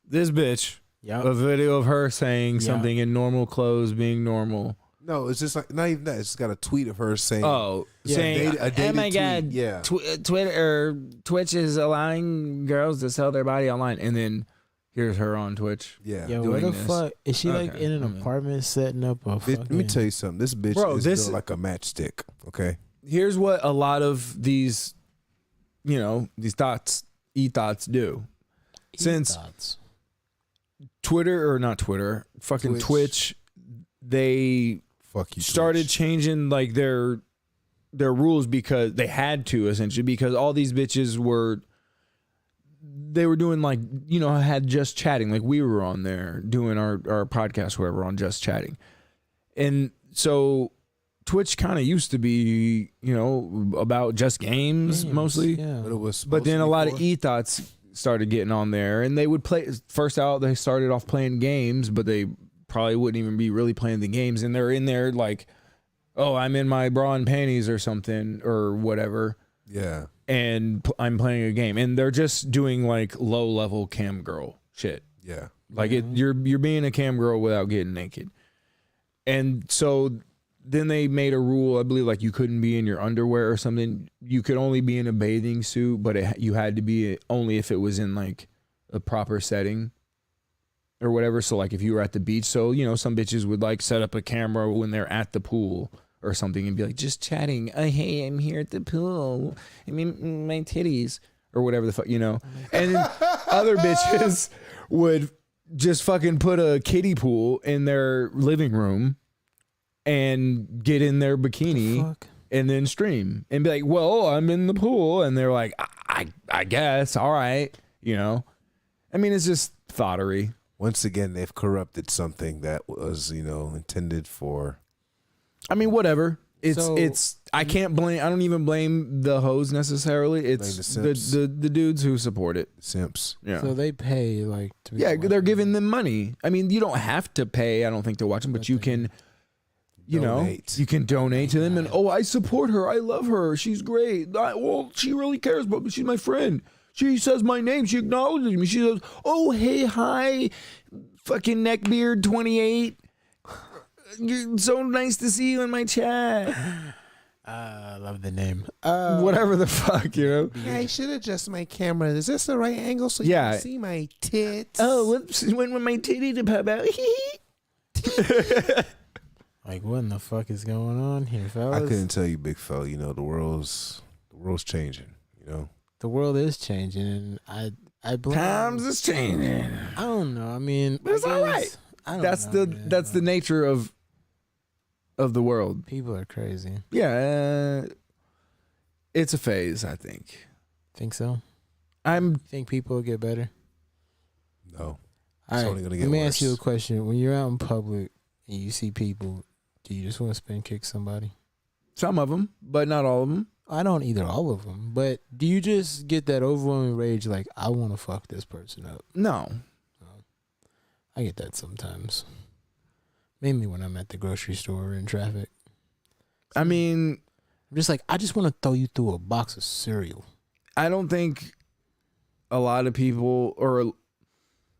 this bitch. Yeah. A video of her saying Yeah. something in normal clothes, being normal, No, it's just like not even that. It's just got a tweet of her saying, saying, a dated "Oh my tweet." god, Yeah. Twitter or Twitch is allowing girls to sell their body online," and then here's her on Twitch. Yeah. Yo, doing where the this. fuck is she? Like Okay, in an I mean. apartment setting up a fucking. Let me tell you something. This bitch Bro, is this- built like a matchstick. Okay. Here's what a lot of these, these thoughts do. Since Thoughts. Twitter or not Twitter, fucking Twitch, they Fuck you. started Twitch. changing like their rules because they had to, essentially, because all these bitches were doing like, had just chatting, like we were on there doing our podcast where we're on just chatting. And so Twitch kind of used to be, about just games mostly. Yeah. But it was. But then a lot of e-thoughts started getting on there, and they would play. First out, they started off playing games, but they probably wouldn't even be really playing the games. And they're in there like, oh, I'm in my bra and panties or something or whatever. Yeah. And I'm playing a game, and they're just doing like low level cam girl shit. Yeah. Like you're being a cam girl without getting naked. And so then they made a rule, I believe, like you couldn't be in your underwear or something. You could only be in a bathing suit, but you had to be only if it was in like a proper setting or whatever. So like if you were at the beach, so some bitches would like set up a camera when they're at the pool or something and be like, just chatting. Oh, hey, I'm here at the pool. I mean, my titties or whatever the fuck, And then other bitches would just fucking put a kiddie pool in their living room and get in their bikini Fuck. and then stream and be like, well, I'm in the pool. And they're like, I guess. All right. I mean, it's just thottery. Once again, they've corrupted something that was, intended for. I mean, whatever. So- I can't blame. I don't even blame the hoes necessarily. It's Blame the simps. the dudes who support it. Simps. Yeah. So they pay like. To be Yeah, watching. they're giving them money. I mean, you don't have to pay, I don't think, to watch them, but you can, Donate. you can donate to them. And, oh, I support her. I love her. She's great. Well, she really cares about me. She's my friend. She says my name. She acknowledges me. She says, oh, hey, hi, fucking neckbeard 28. You're so nice to see you in my chat. I love the name. Whatever the fuck, Yeah, I should adjust my camera. Is this the right angle so you can see my tits? Oh, whoops. When my titty to pop out. Like, what in the fuck is going on here, fellas? I couldn't tell you, big fella. The world's changing. The world is changing, and I blame. Times is changing. I don't know. I mean, But it's all right. I don't That's know, the man. that's the nature of the world. People are crazy. Yeah, it's a phase. I think. Think so? I'm Think people will get better? No. All It's right. only gonna Let get me ask you a worse. question. When you're out in public and you see people, do you just want to spin kick somebody? some of them, but not all of them. I don't either, all of them. But do you just get that overwhelming rage, like, I want to fuck this person up? No, I get that sometimes. Mainly when I'm at the grocery store in traffic. I mean, I'm just like, I just want to throw you through a box of cereal. I don't think a lot of people, or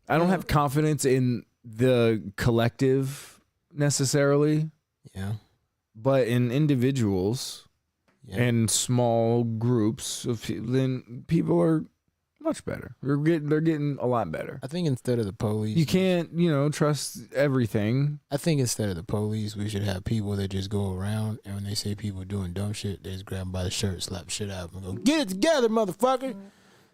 I don't have confidence in the collective necessarily, Yeah. but in individuals Yeah. and small groups of then people are much better. They're getting a lot better. I think instead of the police, You can't, trust everything. I think instead of the police, we should have people that just go around, and when they see people doing dumb shit, they just grab them by the shirt, slap shit out of them, and go, "Get it together, motherfucker!"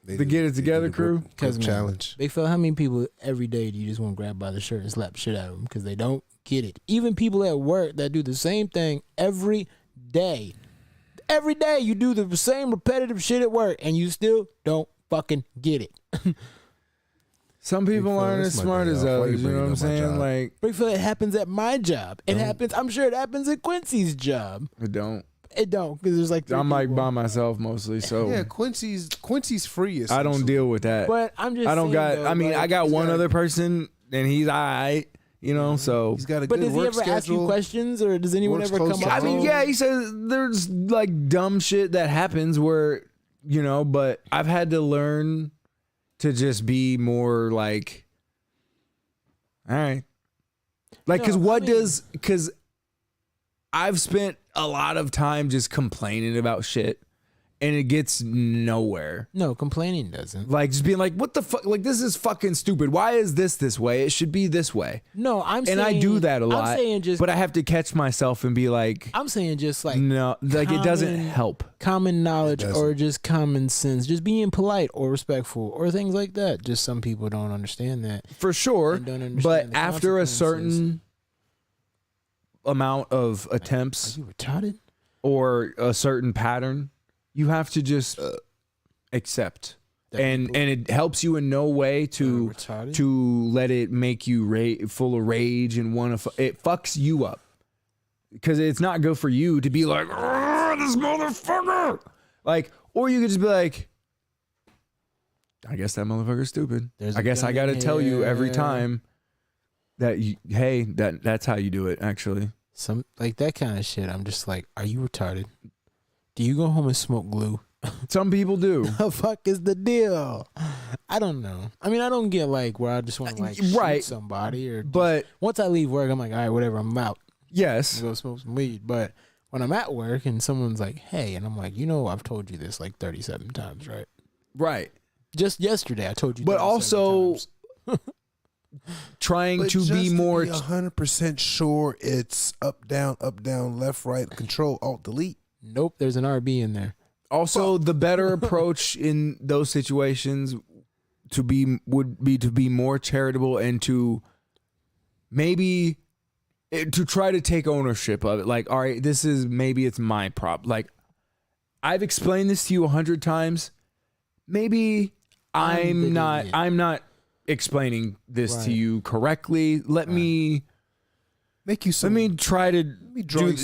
The Get It Together crew? Because challenge. Big fella, how many people every day do you just want to grab by the shirt and slap shit out of them because they don't get it? Even people at work that do the same thing every day. Every day you do the same repetitive shit at work, and you still don't fucking get it. Some people fella, aren't this as my smart day as off. Why you others. You know bringing what I'm up my saying? job? Like, Big fella, it happens at my job. It happens. I'm sure it happens at Quincy's job. I don't. It don't, because there's like three I'm like people. by myself mostly, so Yeah, Quincy's free. I don't deal with that. But I'm just. I don't saying, got. though, I mean, like, I got one other person, and he's alright. So He's got a But good does he work ever ask you schedule. questions, or does anyone Works ever close come to up? I mean, home. yeah, he says there's like dumb shit that happens where but I've had to learn to just be more like, all right, like No, because I've spent a lot of time just complaining about shit, and it gets nowhere. No, complaining doesn't. Like just being like, what the fuck? Like this is fucking stupid. Why is this way? It should be this way. No, And I do that a lot. I'm saying just, but I have to catch myself and be like, I'm saying just like no, like it doesn't help. Common knowledge or just common sense, just being polite or respectful or things like that. Just some people don't understand that. For sure. And don't understand But the after a consequences. certain amount of attempts Are you retarded? or a certain pattern, you have to just accept. That And people it helps you in no way to retarded? let it make you full of rage and want to. It fucks you up because it's not good for you to be like, this motherfucker. Like, or you could just be like, I guess that motherfucker's stupid. I guess I got to tell you every time that hey, that's how you do it. Actually, Some like that kind of shit. I'm just like, are you retarded? Do you go home and smoke glue? some people do. The fuck is the deal? I don't know. I mean, I don't get like where I just want to like shoot somebody or. But once I leave work, I'm like, all right, whatever. I'm out. yes, I'm go smoke some weed. But when I'm at work and someone's like, hey, and I'm like, I've told you this like 37 times, right? right. Just yesterday, I told you. But 37 also times. trying But to just be more. 100% sure it's up, down, left, right, control, alt, delete. Nope, there's an RB in there. Also, the better approach in those situations would be to be more charitable and to maybe to try to take ownership of it. Like, all right, maybe it's my problem. Like, I've explained this to you 100 times. Maybe I'm not explaining this to you correctly. Let me try to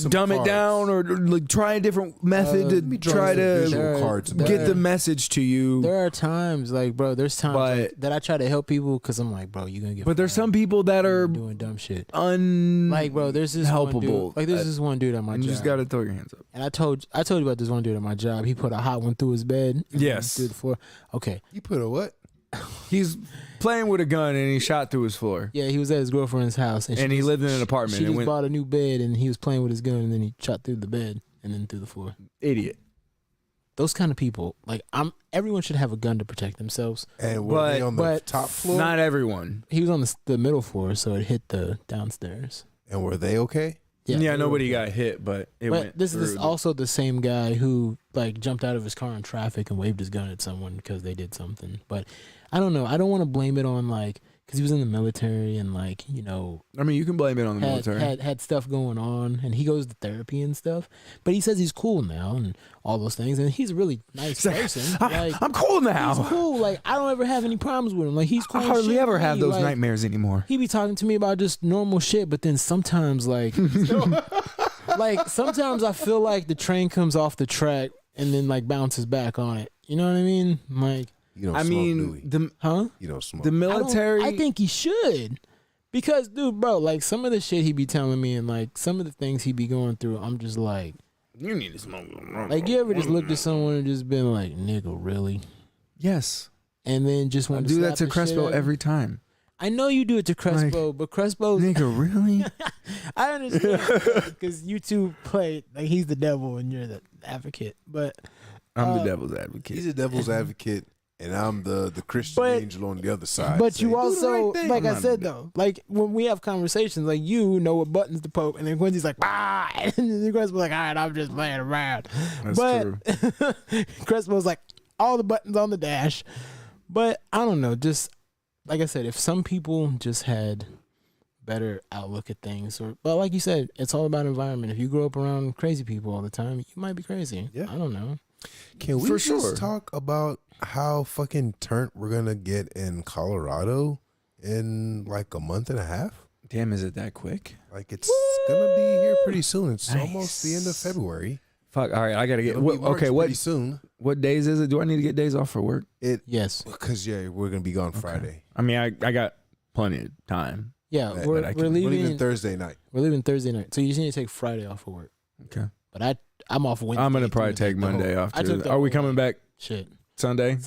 dumb it down or like try a different method to try to get the message to you. There are times like, bro, there's times like, that I try to help people because I'm like, bro, you're gonna get. But there's some people that are doing dumb shit. Like, bro, there's this one dude, like there's this one dude at my job. You just gotta throw your hands up. And I told you about this one dude at my job. He put a hot one through his bed. Yes. Through the floor. Okay. You put a what? He's playing with a gun and he shot through his floor. Yeah, he was at his girlfriend's house and he lived in an apartment. She just bought a new bed and he was playing with his gun and then he shot through the bed and then through the floor. Idiot. Those kind of people, like everyone should have a gun to protect themselves. And were they on the top floor? Not everyone. He was on the middle floor, so it hit the downstairs. And were they okay? Yeah, nobody got hit, but went. This is also the same guy who like jumped out of his car in traffic and waved his gun at someone because they did something. But I don't know. I don't want to blame it on like because he was in the military and like I mean, you can blame it on the military. Had stuff going on, and he goes to therapy and stuff. But he says he's cool now and all those things, and he's a really nice person. I'm cool now. He's cool. Like I don't ever have any problems with him. Like he's cool. I hardly ever have those like, nightmares anymore. He be talking to me about just normal shit, but then sometimes like like sometimes I feel like the train comes off the track and then like bounces back on it. You know what I mean? Like You don't smoke, you don't smoke. The military. I think he should. Because, dude, bro, like some of the shit he be telling me and like some of the things he be going through, I'm just like, you need to smoke. Like, you ever just looked at someone and just been like, nigga, really? Yes. And then just want to do that to Crespo every time. I know you do it to Crespo, but Crespo, nigga, really? I understand because you two play like he's the devil and you're the advocate. But I'm the devil's advocate. He's a devil's advocate, and I'm the Christian angel on the other side. But you saying, also, "Do the right thing." like I said though, like when we have conversations, like you know what buttons to poke, and then Quincy's like, ah, and then Crespo's like, all right, I'm just playing around. That's true. Crespo's like, all the buttons on the dash. But I don't know, just like I said, if some people just had better outlook at things, but like you said, it's all about environment. If you grow up around crazy people all the time, you might be crazy. Yeah, I don't know. Can we just talk about how fucking turnt we're gonna get in Colorado in like a month and a half? Damn, is it that quick? Like it's gonna be here pretty soon. It's almost the end of February. Fuck. All right, I gotta get. Pretty soon. What days is it? Do I need to get days off for work? Yes, because we're gonna be gone Friday. I mean, I got plenty of time. Yeah, we're leaving Thursday night. We're leaving Thursday night, so you just need to take Friday off of work. Okay. But I'm off Wednesday. I'm gonna probably take Monday off too. Are we coming back? Shit. Sunday.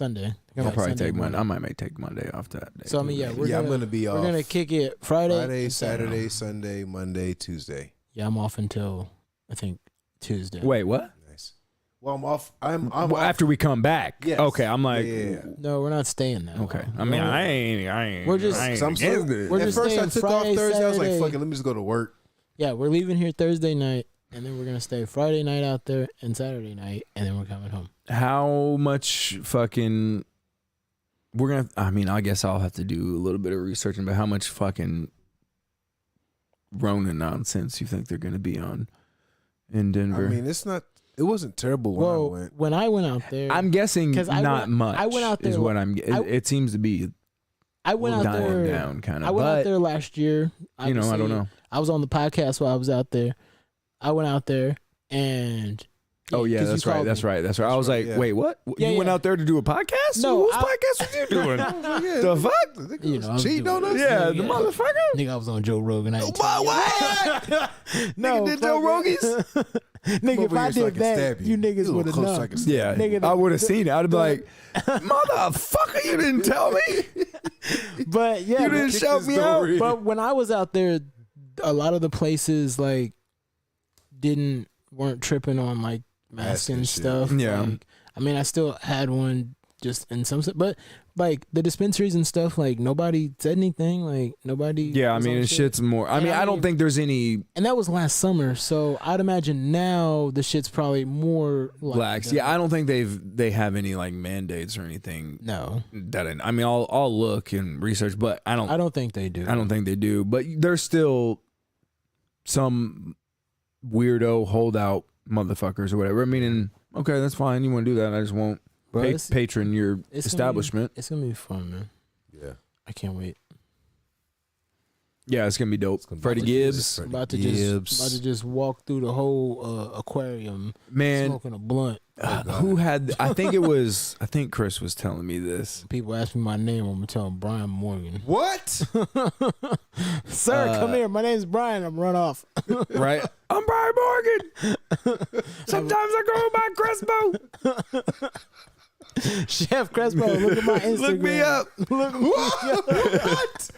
I'll probably take Monday. I might take Monday off that day. So I mean, I'm gonna be off. We're gonna kick it Friday, Saturday, Sunday, Monday, Tuesday. Yeah, I'm off until I think Tuesday. Wait, what? Nice. Well, I'm off. I'm Well, off. after we come back. Yes. Okay, I'm like, Yeah. No, we're not staying that. okay. long. I mean, No. I ain't. We're just- I ain't So I'm against still, it. We're at just first I staying took Friday, off Thursday. I was like, Saturday. fuck it, let me just go to work. Yeah, we're leaving here Thursday night, and then we're gonna stay Friday night out there and Saturday night, and then we're coming home. How much fucking we're gonna? I mean, I guess I'll have to do a little bit of researching, but how much fucking Rona nonsense you think they're gonna be on in Denver? I mean, it wasn't terrible when I went. When I went out there, I'm guessing 'Cause I not went- much. I went out is there- what I'm. It seems to be I went out dying there. down, kind of. I went out But there last year. you know, I Obviously, don't know. I was on the podcast while I was out there. I went out there and. Oh yeah, 'cause you that's right. called That's me. right. That's right. I was right, like, yeah. wait, what? Yeah, You went yeah. out there to do a podcast? No, whose I- podcast was you doing? The fuck? You know, I was cheating on doing- us? Yeah, the yeah. motherfucker. Nigga, I was on Joe Rogan. I ain't What? what? No, Nigga did Joe fuck it. Rogies? Nigga, if Over I here so I did can that, stab you niggas little would have close so I known. can stab Yeah, Nigga, I would have the- seen it. I'd be like, motherfucker, you didn't tell me. But yeah, You didn't but- shout me out. story. But when I was out there, a lot of the places like weren't tripping on like masks and and shit. stuff. Yeah. Like, I mean, I still had one just in some, but like the dispensaries and stuff, like nobody said anything. Like nobody. Yeah, I was mean, on it shit. shit's more. I And mean, I I don't mean- think there's any And that was last summer, so I'd imagine now the shit's probably more like lax. Yeah, I don't think they have any like mandates or anything. No, That I mean, I'll look and research, but I don't think they do. I don't think they do. But there's still some weirdo holdout motherfuckers or whatever. I mean, and, okay, that's fine. You want to do that? I just won't Bro, it's- patron your it's establishment. It's gonna be fun, man. Yeah. I can't wait. Yeah, it's gonna be dope. gonna be Freddie dope. Gibbs, Freddie About to Gibbs. just walk through the whole aquarium, man. smoking a blunt. Who had? I think Chris was telling me this. People ask me my name, I'm gonna tell them Brian Morgan. What? Sir, come here. My name's Brian. I'm run off. Right? I'm Brian Morgan. Sometimes I go by Crespo. Chef Crespo, look at my Instagram. Look me up. Look me up. What?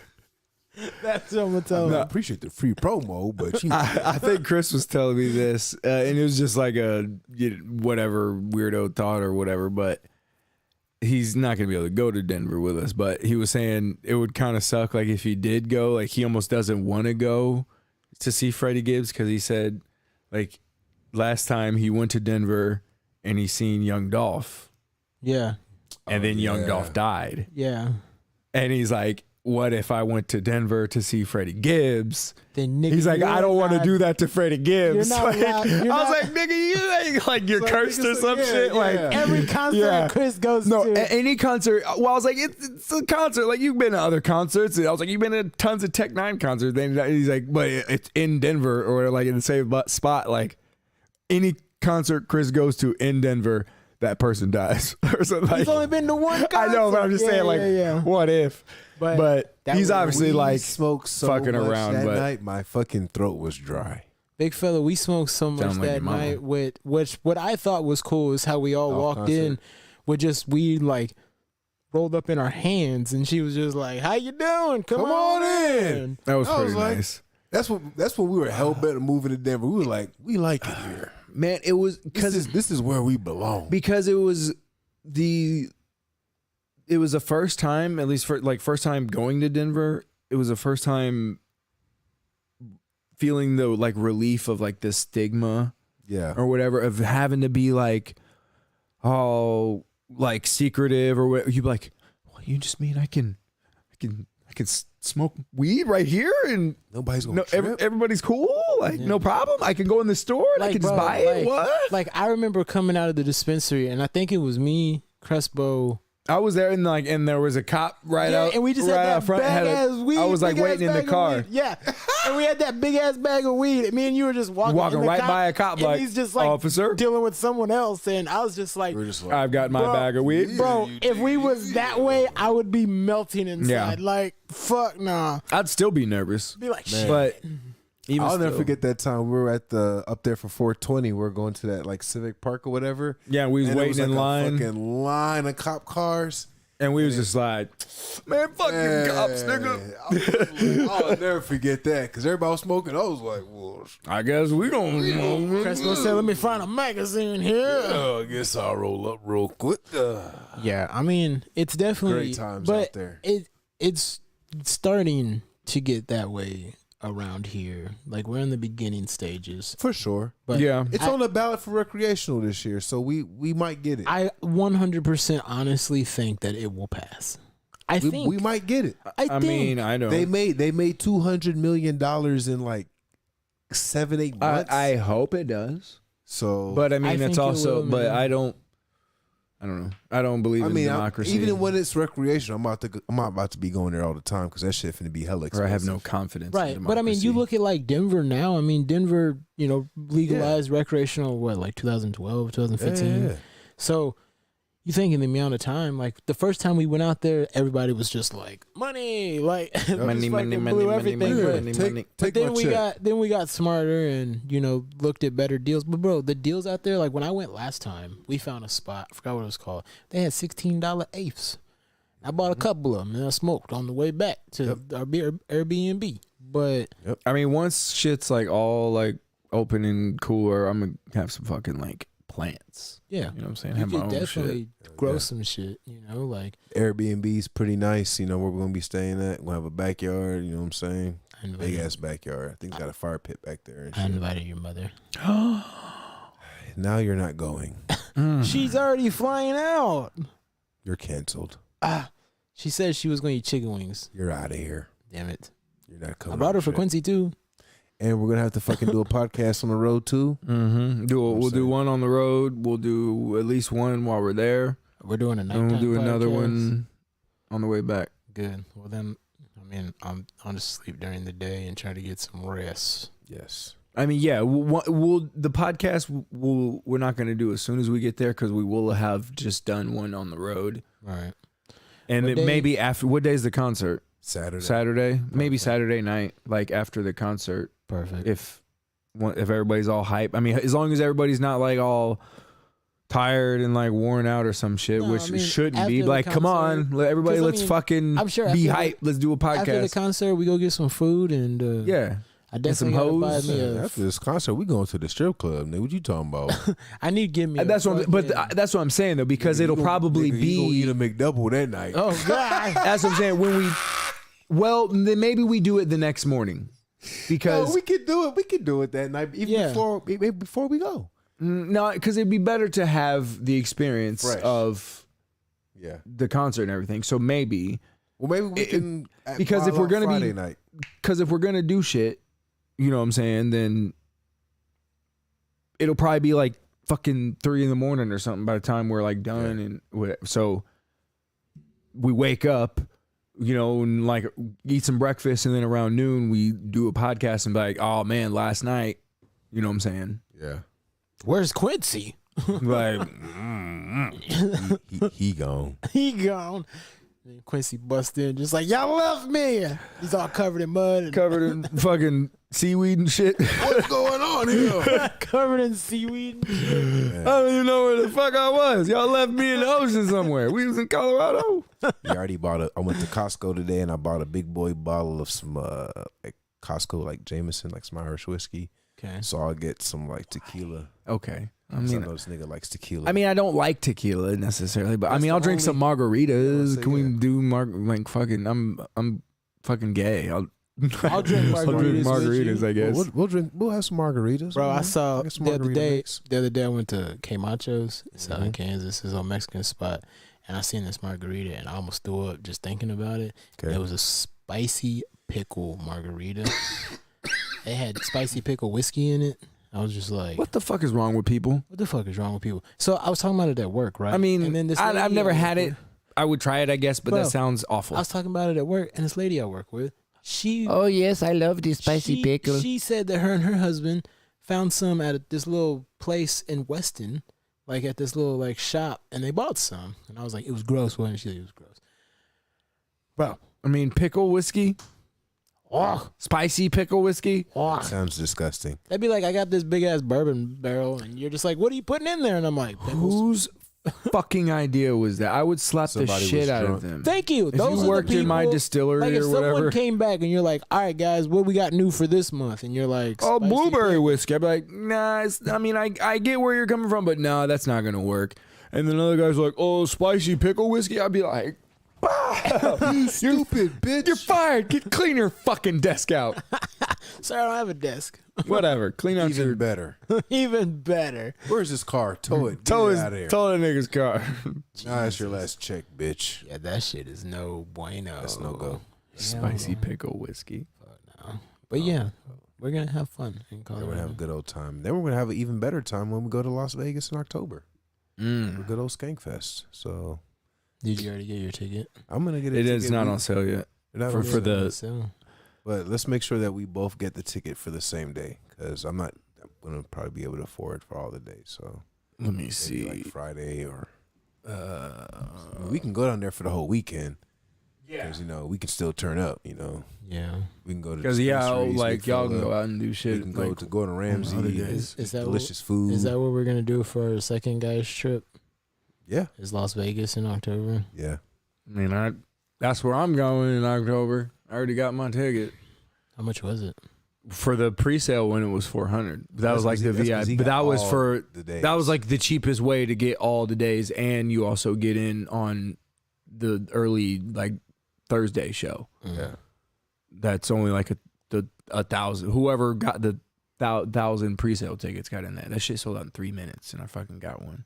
That's what I'm gonna tell I them. appreciate the free promo, but you I think Chris was telling me this, and it was just like a whatever weirdo thought or whatever. But he's not gonna be able to go to Denver with us. But he was saying it would kind of suck, like if he did go, like he almost doesn't want to go to see Freddie Gibbs because he said, like last time he went to Denver and he seen Young Dolph, Yeah, and then Young yeah. Dolph died, yeah. and he's like, what if I went to Denver to see Freddie Gibbs? Then nigga, He's like, I don't want to do that to Freddie Gibbs. You're not Like, allowed- you're I was not- like, nigga, you ain't like you're Like, cursed or niggas some like, yeah, shit. Like yeah. Every concert Yeah. Chris goes no, to. any concert. Well, I was like, it's a concert. Like you've been to other concerts. And I was like, you've been to tons of Tech Nine concerts. Then he's like, but it's in Denver or like in the same spot. Like any concert Chris goes to in Denver, that person dies or something. Like, He's only been to one concert. I know, but I'm just saying, like, what if? But that he's was- obviously we like smoked so fucking much around, that but- night, my fucking throat was dry. Big fella, we smoked so much Sound like that your mama. night with what I thought was cool is how we all walked concert. in with just weed like rolled up in our hands, and she was just like, "How you doing? Come on in." that was I was pretty like- nice. That's when we were hell bent on moving to Denver. We were like, we like it here. Man, it was This is where we belong. because it was the first time, at least for like first time going to Denver. It was the first time feeling the like relief of like the stigma Yeah. or whatever of having to be like, oh, like secretive or what. You'd be like, what you just mean I can smoke weed right here and Nobody's gonna no, trip. everybody's cool, like no problem. I can go in the store and I can just bro, buy it. What? Like I remember coming out of the dispensary, and I think it was me, Crespo. I was there and there was a cop right Yeah, out, and we just right had out that front. bag Had ass weed. I was like big ass waiting in the bag of car. weed. Yeah, and we had that big ass bag of weed. Me and you were just walking and the right by a cop, and like, he's just like officer? dealing with someone else, and I was just like, We're just like, I've got my Bro, bag of weed. bro, if we was that way, I would be melting inside. Yeah. Like, fuck nah. I'd still be nervous, Be like, shit. but even I'll never still. forget that time we were at the up there for 420. We are going to that like Civic Park or whatever. Yeah, we was And it waiting in like line. a fucking line of cop cars. And we was just like, man, fuck you cops, nigga. I'll never forget that because everybody was smoking. I was like, well, I guess we gonna. Crespo said, "Let me find a magazine here." I guess I'll roll up real quick. Yeah, I mean, it's definitely Great times but out there. It's starting to get that way around here. Like we're in the beginning stages. For sure. But Yeah. It's on the ballot for recreational this year, so we might get it. I 100% honestly think that it will pass. I think we might get it. I think mean, I know. They made $200 million in like 7-8 months. I hope it does. So, But I I mean, think it's it also, will, but man. I don't know. I don't believe in democracy. even when it's recreational, I'm not about to be going there all the time because that shit finna be hella or expensive. I have no confidence. right. In But I mean, you look at like Denver now. I mean, Denver, legalized recreational like 2012, 2015. Yeah. So you think in the amount of time, like the first time we went out there, everybody was just like money, like money, money, blew everything. Yeah, But take then my check. we got smarter and looked at better deals. But bro, the deals out there, like when I went last time, we found a spot. I forgot what it was called. They had $16 eighths. I bought a couple of them and I smoked on the way back to our Airbnb. But I mean, once shit's like all like open and cooler, I'm gonna have some fucking like plants. yeah, You know what I'm saying? you Have my could own definitely shit. grow some shit. Like Airbnb's pretty nice. Where we're gonna be staying at. We'll have a backyard. You know what I'm saying? I Big invited, ass backyard. I think it's got a fire pit back there. And I shit. invited your mother. Now you're not going. She's already flying out. You're canceled. She said she was going to eat chicken wings. You're out of here. Damn it. You're not coming. I brought her for shit. Quincy too. And we're gonna have to fucking do a podcast on the road too. Mm-hmm. We'll do one on the road. We'll do at least one while we're there. We're doing a nighttime And we'll do another podcast. one on the way back. Good. Well then, I mean, I'll just sleep during the day and try to get some rest. Yes. I mean, yeah, we'll the podcast we're not going to do as soon as we get there because we will have just done one on the road. All right. And What it day? maybe after, what day is the concert? Saturday. Saturday? Maybe Saturday night, like after the concert. Perfect. If everybody's all hype. I mean, as long as everybody's not like all tired and like worn out or some shit, No, which I mean, shouldn't after be. the Like, come on, concert- everybody, 'cause, I let's mean, fucking I'm sure be after hype. Let's do a After the podcast. concert, we go get some food and Yeah. I some definitely gotta buy hoes. me a. After this concert, we going to the strip club. Nigga, what you talking about? I need to give me. That's what, that's what I'm saying though, because it'll probably Nigga, be. you gonna eat a McDouble that night. Oh God. That's what I'm saying. When we, well, then maybe we do it the next morning, because No, we could do it. We could do it that night, even Yeah. before we go. no, because it'd be better to have the experience Fresh. of Yeah. the concert and everything. So maybe, Well, maybe we can. because if file we're out gonna be- Friday night, because if we're gonna do shit, you know what I'm saying, then it'll probably be like fucking 3 a.m. or something by the time we're like done and whatever. So we wake up, and like eat some breakfast, and then around noon we do a podcast and be like, oh man, last night, you know what I'm saying? yeah, Where's Quincy? Like, he gone. He gone. And Quincy bust in, just like y'all left me. He's all covered in mud, and covered in fucking seaweed and shit. What's going on here? covered in seaweed. I don't even know where the fuck I was. Y'all left me in the ocean somewhere. We was in Colorado. You already bought I went to Costco today and I bought a big boy bottle of some like Costco like Jameson, like some Irish whiskey. Okay. So I'll get some like tequila. Okay. I 'Cause I mean, know this nigga likes tequila. I I'll drink tequila necessarily, but That's I'll the drink some only- margaritas. Yeah, Can we yeah. do like fucking? I'm fucking gay. I'll I'll drink I'll drink margaritas. margaritas. with you. I guess. we'll drink. We'll have some margaritas, Bro, I man. saw Get some the other margarita day. mix. The other day, I went to K Macho's, Southern Kansas. It's a Mexican spot, and I seen this margarita, and I almost threw up just thinking about it. Okay. It was a spicy pickle margarita. It had spicy pickle whiskey in it. I was just like, What the fuck is wrong with people? what the fuck is wrong with people? So I was talking about it at work, right? I mean, and then this I've lady never I had work it. with- I would try it, I guess, but Bro, that sounds awful. I was talking about it at work, and this lady I work with, she yes, I love this She said that her and her husband found some at this little place in Weston, like at this little like shop, and they bought some. And I was like, it was gross, wasn't it? She said it was gross. Bro, I mean, pickle whiskey, spicy pickle whiskey. Sounds disgusting. that'd be like, I got this big ass bourbon barrel, and you're just like, what are you putting in there? And I'm like, pickles. Whose fucking idea was that? I would slap Somebody the shit was out of drunk. them. Thank you. If Those you are worked the in my people- distillery like if or whatever. someone came back and you're like, all right, guys, what we got new for this month? And you're like, Oh, spicy blueberry pickle. whiskey. I'd be like, nah, I get where you're coming from, but nah, that's not going to work. And then another guy's like, oh, spicy pickle whiskey. I'd be like, You stupid bitch. you're fired. Clean your fucking desk out. Sorry, I don't have a desk. Whatever. Clean out Even your... better. Even better. Where's this car? Tow it. Tow Get it out of here. that nigga's car. Nah, that's your last check, bitch. Yeah, that shit is no bueno. That's no go. Spicy pickle whiskey. But yeah, we're gonna have fun in We're Colorado. gonna have a good old time. Then we're gonna have an even better time when we go to Las Vegas in October. A good old Skank Fest. So Did you already get your ticket? I'm gonna get a It ticket. is not on sale yet. Not for on for sale. the So But let's make sure that we both get the ticket for the same day, because I'm gonna probably be able to afford for all the days. So let me maybe see. like Friday or we can go down there for the whole weekend. Yeah. Because we can still turn up. yeah. We can go to Because dispensaries, we like can y'all fill can go up. out and do We shit. can go like, to Gordon Ramsay. other and days. Is that delicious food. Is that what we're gonna do for our second guy's trip? Yeah. Is Las Vegas in October? Yeah. I mean, that's where I'm going in October. I already got my ticket How much was it? for the pre-sale when it was $400. That That's was like 'cause the that's 'cause he VIP. But got that was all for the days. that was like the cheapest way to get all the days, and you also get in on the early like Thursday show. Yeah. That's only like a thousand. Whoever got the 1,000 pre-sale tickets got in that. That shit sold out in 3 minutes, and I fucking got one.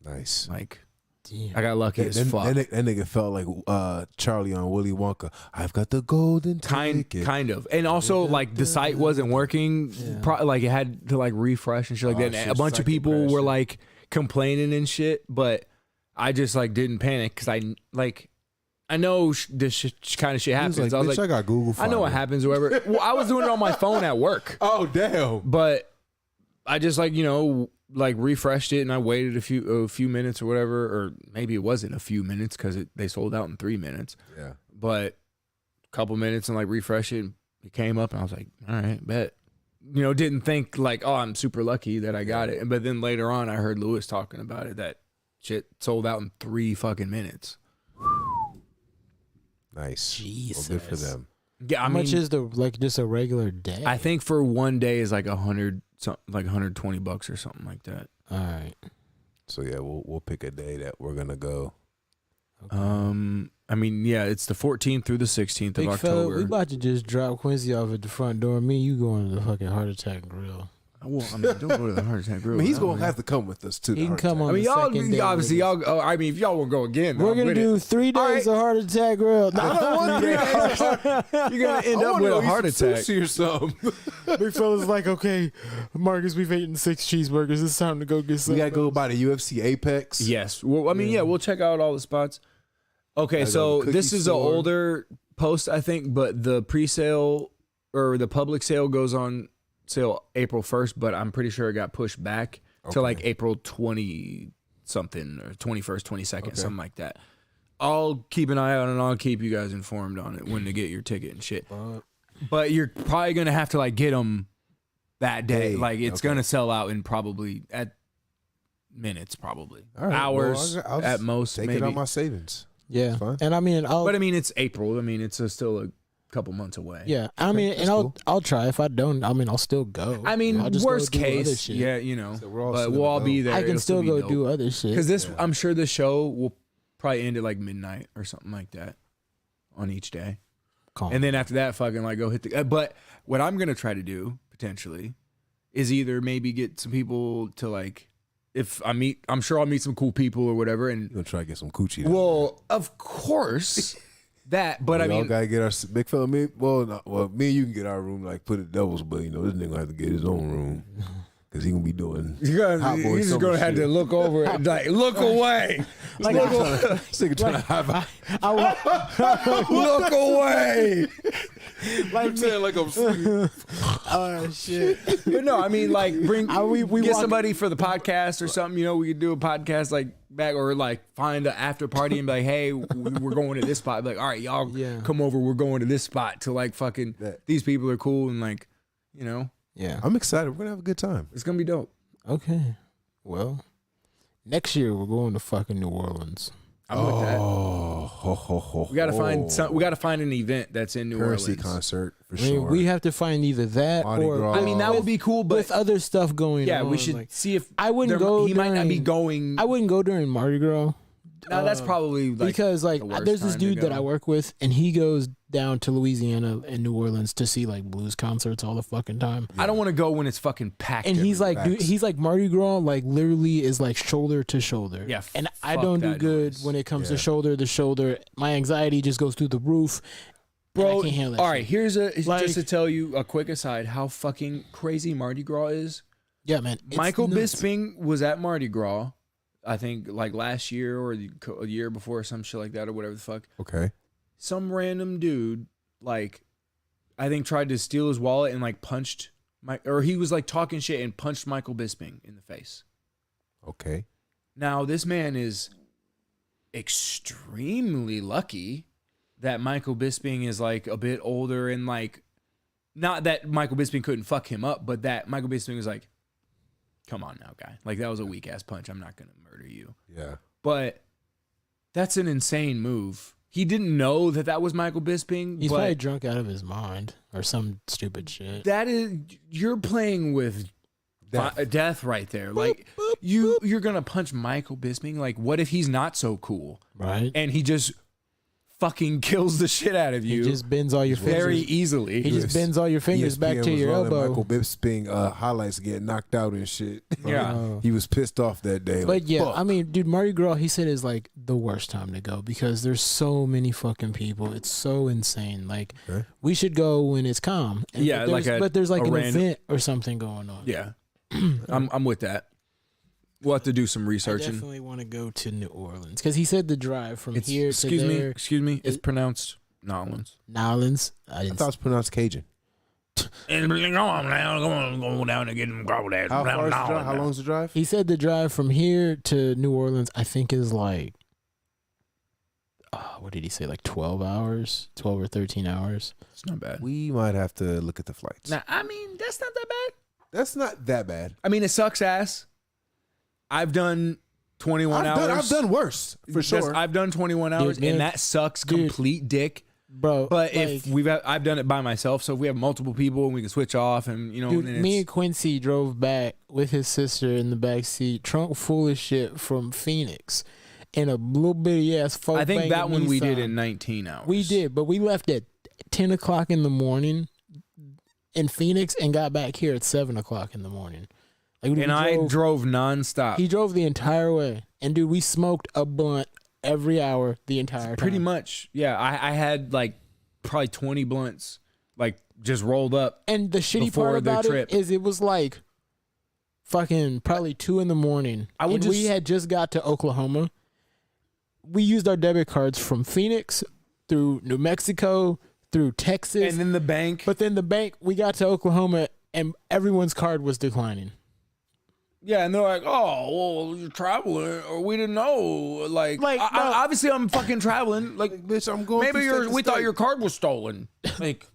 Nice. Like Damn. I got lucky as fuck. That nigga felt like Charlie on Willy Wonka. I've got the golden ticket. Kind of, and also like the site wasn't working. Yeah. Like it had to like refresh and shit like Oh, that. And a shit's bunch of fucking people were crashing. like complaining and shit, but I just like didn't panic because I know this kind of shit He happens. was like, I was bitch, like, I got Google I know what Finder." happens or whatever. Well, I was doing it on my phone at work, Oh damn. but I just like refreshed it and I waited a few minutes or whatever, or maybe it wasn't a few minutes because they sold out in 3 minutes. Yeah. But a couple minutes and like refresh it, and it came up and I was like, all right, bet. Didn't think like, oh, I'm super lucky that I got it. But then later on, I heard Lewis talking about it, that shit sold out in 3 fucking minutes. Nice. Jesus. Well, good for them. Yeah, How much is just a regular day? I think for one day is like $120 or something like that. All right. So yeah, we'll pick a day that we're gonna go. I mean, yeah, it's the 14th through the 16th of Big fella, October. we about to just drop Quincy off at the front door. Me and you going to the fucking Heart Attack Grill. Well, I mean, don't go to the Heart Attack Grill. I mean, he's gonna have to come with us too. He can come on. I mean, the y'all second day obviously with us. y'all. I mean, if y'all will go again, We're I'm gonna with do it. 3 days of Heart Attack Grill. No, I don't want 3 days. You're gonna end up with a heart attack. Sushi or something. Big fella's like, okay, Marcus, we've eaten 6 cheeseburgers. It's time to go get some. We gotta go by the UFC Apex. Yes. Well, I mean, yeah, we'll check out all the spots. Okay, Gotta go so to the this cookie is an store. older post, I think, but the pre-sale or the public sale goes on sale April 1st, but I'm pretty sure it got pushed back to like April 20 something or 21st, 22nd, something like that. I'll keep an eye out and I'll keep you guys informed on it when to get your ticket and shit. But you're probably gonna have to like get them that day. Hey, Like it's okay. gonna sell out in probably at minutes, probably All right, hours well, I'll at most. Take maybe. it on my savings. Yeah, Fine. and I mean, But I mean, it's April. I mean, it's still a couple months away. yeah, I mean, and that's cool. I'll try. If I don't, I mean, I'll still go. I mean, I'll just worst go do other case, shit. yeah, So we're all but still we'll all gonna be go. there. I can still go do other shit. because this. Yeah. I'm sure the show will probably end at like midnight or something like that on each day, Calm. and then after that, fucking like go hit the. But what I'm gonna try to do potentially is either maybe get some people to like. If I'm sure I'll meet some cool people or whatever, and We're gonna try to get some coochie. down well, of course that. But there. I We all mean, gotta get our big fella. Me, well, me and you can get our room, like put it doubles, but this nigga gonna have to get his own room because he gonna be doing. Hot boy he's just summer gonna have to shit. look over it, like look away, Like, This nigga trying to have. look away. I'm saying like I'm sleeping. oh shit. But no, I mean like bring we get walk- somebody for the podcast or something. We could do a podcast like back or like find an after party and be like, hey, we're going to this spot. Be like, all right, y'all Yeah. come over. We're going to this spot to like fucking. These people are cool and like, Yeah. I'm excited. We're gonna have a good time. it's gonna be dope. Okay. Well, Next year we're going to fucking New Orleans. I'm with that. We gotta find we gotta find an event that's in New Currency Orleans. concert for I mean, sure. we have to find either that Mardi or Gras. I mean, that would be cool, but with other stuff going on. yeah, we should like, see if I wouldn't go. He might not be during- going. I wouldn't go during Mardi Gras. No, that's probably like Because like the worst there's this time to dude that go. I work with, and he goes down to Louisiana and New Orleans to see like blues concerts all the fucking time. I don't want to go when it's fucking packed. And he's like, Facts. dude, he's like Mardi Gras, like literally is like shoulder to shoulder. Yeah, and I fuck don't do that good noise. when it comes to Yeah. shoulder to shoulder. My anxiety just goes through the roof. and I bro. can't handle that All shit. right, here's Like- just to tell you a quick aside how fucking crazy Mardi Gras is. Yeah, man. it's Michael nuts. Bisping was at Mardi Gras, I think like last year or a year before, some shit like that or whatever the fuck. Okay. Some random dude, like, I think tried to steal his wallet and like punched or he was like talking shit and punched Michael Bisping in the face. Okay. Now this man is extremely lucky that Michael Bisping is like a bit older and like, not that Michael Bisping couldn't fuck him up, but that Michael Bisping was like, come on now, guy. Like, that was a weak ass punch. I'm not going to murder you. Yeah. But that's an insane move. He didn't know that that was Michael Bisping. He's but probably drunk out of his mind or some stupid shit. that is, you're playing with Death. death right there. Like, you're going to punch Michael Bisping. Like, what if he's not so cool? Right? And he just fucking kills the shit out of He you just bends all your very fingers. easily. He just bends all your fingers back ESPN to was your rolling elbow. Michael Bisping highlights getting knocked out and shit. Yeah. He was pissed off that day. But like, yeah, fuck. I mean, dude, Mardi Gras, he said, is like the worst time to go because there's so many fucking people. It's so insane. Like, Okay. we should go when it's calm. And- Yeah, but there's like like a an random- event or something going on. Yeah. I'm with that. We'll have to do some I researching. definitely want to go to New Orleans because he said the drive from It's, here excuse to me, there. excuse me. It's pronounced Nolans. Nolans. I I didn't. thought it was pronounced Cajun. And go on now, go down and get him go there. How far is the drive? How long is the drive? He said the drive from here to New Orleans, I think, is like, what did he say? Like 12 hours, 12 or 13 hours. It's not bad. We might have to look at the flights. Nah, I mean, that's not that bad. That's not that bad. I mean, it sucks ass. I've done 21 hours. I've done worse for sure. I've done 21 hours, man. and that sucks Dude. complete dick. Bro, But like, if I've done it by myself, so if we have multiple people and we can switch off, and you know, dude, and me it's- and Quincy drove back with his sister in the back seat, trunk full of shit from Phoenix, in a little bitty ass. I think that one we did Nissan. in 19 hours. We did, but we left at 10 o'clock in the morning in Phoenix and got back here at 7 o'clock in the morning. Like, and I drove nonstop. He drove the entire way, and dude, we smoked a blunt every hour the entire time. Pretty much, yeah. I had like probably 20 blunts, like just rolled up. And the shitty before part the about trip. it is it was like fucking probably 2 in the morning. I would and we just- had just got to Oklahoma. We used our debit cards from Phoenix through New Mexico, through Texas. And then the bank. But then the bank, we got to Oklahoma and everyone's card was declining. Yeah, and they're like, "Oh, well, you're traveling, or we didn't know." Like no. obviously, I'm fucking traveling. Like, bitch, I'm going. maybe from state to we thought state. your card was stolen. Like,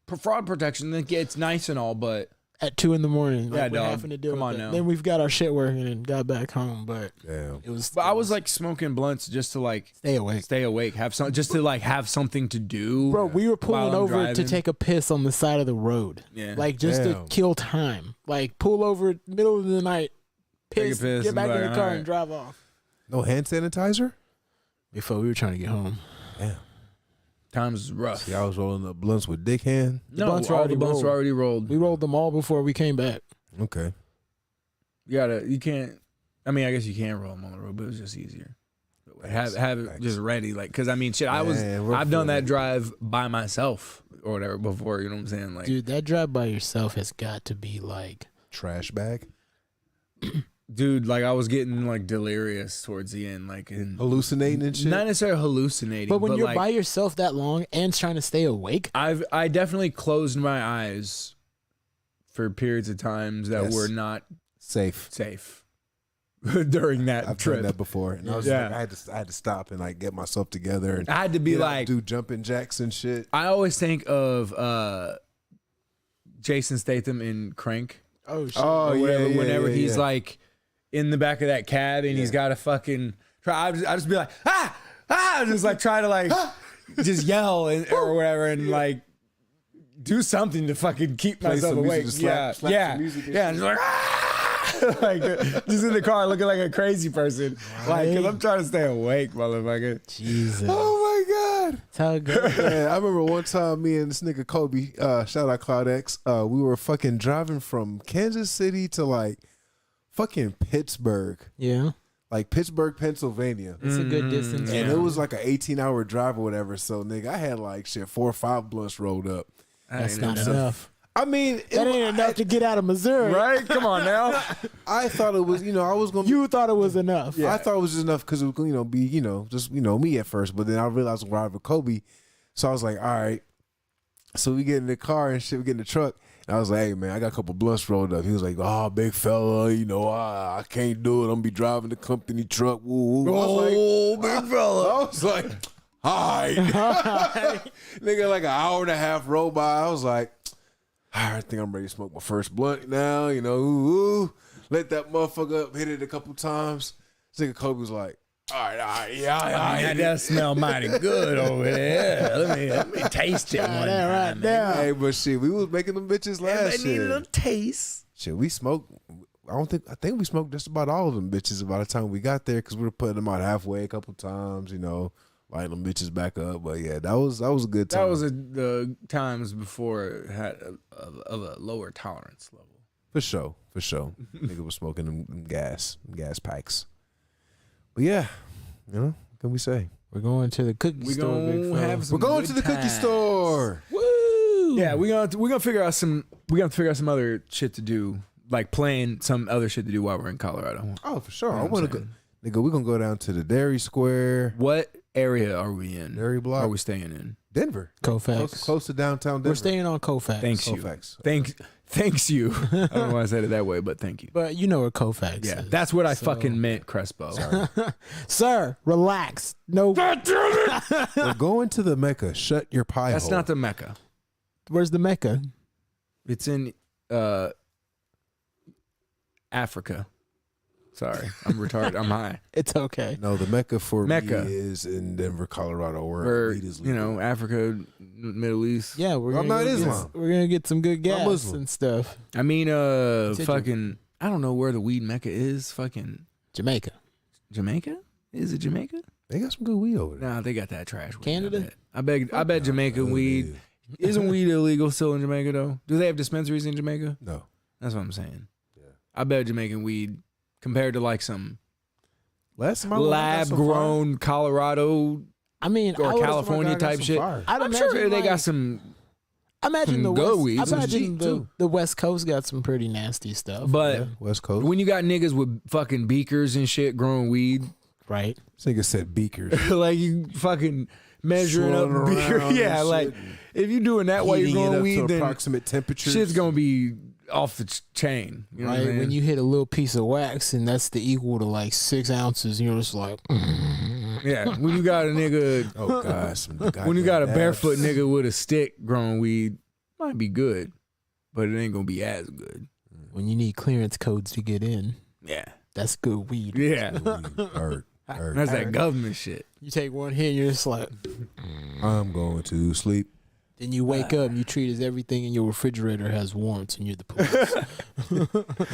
for fraud protection, it's nice and all, but At 2 in the morning. Like, Yeah, we're dog. having to deal Come with on that. now. Then we've got our shit working and got back home. But Damn. it was. but I was like smoking blunts just to like stay awake. stay awake, have something to do. Bro, we were while pulling I'm over to driving. take a piss on the side of the road. Yeah. Like, just to Damn. kill time. Like, pull over middle of the night, Take a piss, piss get and back be in the like, car alright. and drive off. No hand sanitizer. Before we were trying to get home. Damn. Times is rough. See, I was rolling up blunts with dick hand. No, blunts were all already the blunts rolled. were already rolled. We rolled them all before we came back. Okay. You can't. I mean, I guess you can roll them on the road, but it was just easier. Have it Facts. just ready, like, because I mean, shit. Man, we're I've done that feeling it. drive by myself or whatever before. You know what I'm saying? Like, Dude, that drive by yourself has got to be like, Trash bag. dude, like I was getting like delirious towards the end, like Hallucinating and shit. not necessarily hallucinating, but when you're like, by yourself that long and trying to stay awake, I definitely closed my eyes for periods of times that Yes. were not Safe. safe during that I've trip. done that before, and I was Yeah. like, I had to stop and like get myself together and I had to be get out, like, do jumping jacks and shit. I always think of Jason Statham in Crank. oh shit. Oh or whatever, yeah, whenever yeah, he's yeah. like in the back of that cab and he's got to fucking try. I just be like, just like try to like just yell or whatever and like do something to fucking keep myself awake. Slap some music and Just like, like just in the car looking like a crazy person. Like, because I'm trying to stay awake, motherfucker. Jesus. Oh my God. That's how it goes. Man, I remember one time me and this nigga Kobe, shout out Cloud X, we were fucking driving from Kansas City to like fucking Pittsburgh. Yeah. Like Pittsburgh, Pennsylvania. It's a good distance. And it was like an 18-hour drive or whatever. So nigga, I had like 4 or 5 blunts rolled up. That's not enough. I mean, That ain't enough to get out of Missouri. Right? Come on now. I thought it was, I was gonna. You thought it was enough. I thought it was just enough because it was, be, just me at first. But then I realized I'm riding with Kobe, so I was like, all right. So we get in the car and shit. We get in the truck, and I was like, hey man, I got a couple blunts rolled up. He was like, oh big fella, I can't do it. I'm gonna be driving the company truck. Woo, woo. Oh, big fella. I was like, hi, nigga. Like an hour and a half rolled by. I was like, all right, I think I'm ready to smoke my first blunt now. Ooh, let that motherfucker up, hit it a couple times. This nigga Kobe was like, all right, yeah. That does smell mighty good over there. Let me taste it one Right now. Hey, but shit, we was making them bitches last They needed a year. taste. Shit, we smoked. I think we smoked just about all of them bitches by the time we got there because we were putting them out halfway a couple times, lighting them bitches back up. But yeah, that was a good time. That was the times before it had a lower tolerance level. For sure. Nigga was smoking them gas packs. But yeah, what can we say? We're going to the cookie store, big fella. We're going to the cookie store. Woo! Yeah, we're gonna figure out some other shit to do, like playing some other shit to do while we're in Colorado. Oh, for sure. You know I what want I'm to go. saying? Nigga, we're gonna go down to the Dairy Square. What area are we in? Dairy block. Are we staying in? Denver. Kofax. Close to downtown Denver. We're staying on Kofax. Thanks you. Kofax. Thanks you. I don't know why I said it that way, but thank you. But you know where Kofax Yeah, is. that's what I fucking meant, Crespo. Sir, relax. No. We're going to the Mecca. Shut your pie That's hole. not the Mecca. Where's the Mecca? It's in Africa. Sorry, I'm retarded. I'm high. It's okay. No, the Mecca for Mecca. me is in Denver, Colorado, where Or weed is legal. Africa, Middle East. Yeah, we're I'm gonna not go Islam. We're gonna get some good gas Muslim. and stuff. I mean, Said fucking. I don't know where the weed Mecca is. Fucking Jamaica. Jamaica? Is it Jamaica? They got some good weed over there. Nah, they got that trash weed. Canada? I bet Jamaica weed. Isn't weed illegal still in Jamaica though? Do they have dispensaries in Jamaica? No. That's what I'm saying. Yeah. I bet Jamaican weed compared to like some Last time I went, I got lab some grown Colorado I mean, or I would- California I got type some shit. fire. I'd I'm imagine sure they like- got some, I imagine some the good West, weed, I some imagine cheap, too. the West Coast got some pretty nasty stuff. but fire. West Coast. when you got niggas with fucking beakers and shit growing weed, right? This nigga said beakers. like you fucking measuring up Swirling beer. around Yeah, and like shit. if you doing that while you're Heating it growing up weed, to then approximate temperatures. shit's gonna be off the chain. You know what I'm Right. saying? When you hit a little piece of wax and that's the equal to like 6 ounces, you're just like, yeah, when you got a nigga, Oh gosh. when you got a barefoot nigga with a stick growing weed, might be good, but it ain't gonna be as good. when you need clearance codes to get in, Yeah, that's good weed. yeah, Hurt. that's that government shit. You take one hit, you're just like, I'm going to sleep. then you wake up and you treat as everything in your refrigerator has warrants and you're the police.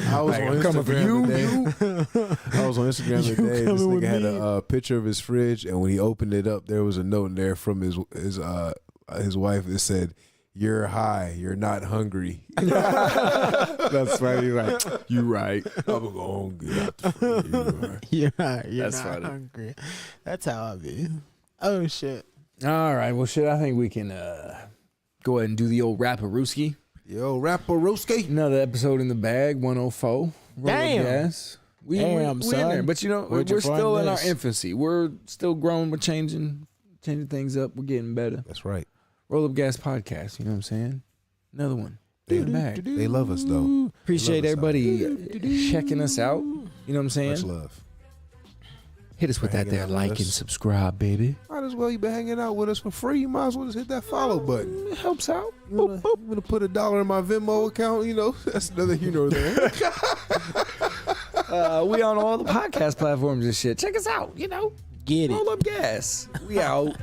I was Like, on I'm coming for Instagram you, today. I was on Instagram You today. This coming with nigga had me? a picture of his fridge, and when he opened it up, there was a note in there from his wife that said, "You're high. You're not hungry." That's funny. Like you right. I'm going to get out the fridge. you're That's not funny. hungry. That's how I be. Oh shit. All right, well, shit. I think we can go ahead and do the old Rapperooski. Yo, Rapperooski. Another episode in the bag, 104. Roll Damn. of gas. We Damn, in there. son. But you know, Where'd you we're still find in our this? infancy. We're still growing. We're changing things up. We're getting better. That's right. Roll Up Gas podcast. You know what I'm saying? Another one. In the bag. They love us though. Appreciate They love us, everybody checking us out. You know what I'm Much saying? love. Hit us with that hanging there out with like us. and subscribe, baby. Might as well you been hanging out with us for free. You might as well just hit that follow button. It helps out. You wanna put $1 in my Venmo account? That's another there. We on all the podcast platforms and shit. Check us out. Get it. Roll up gas. We out.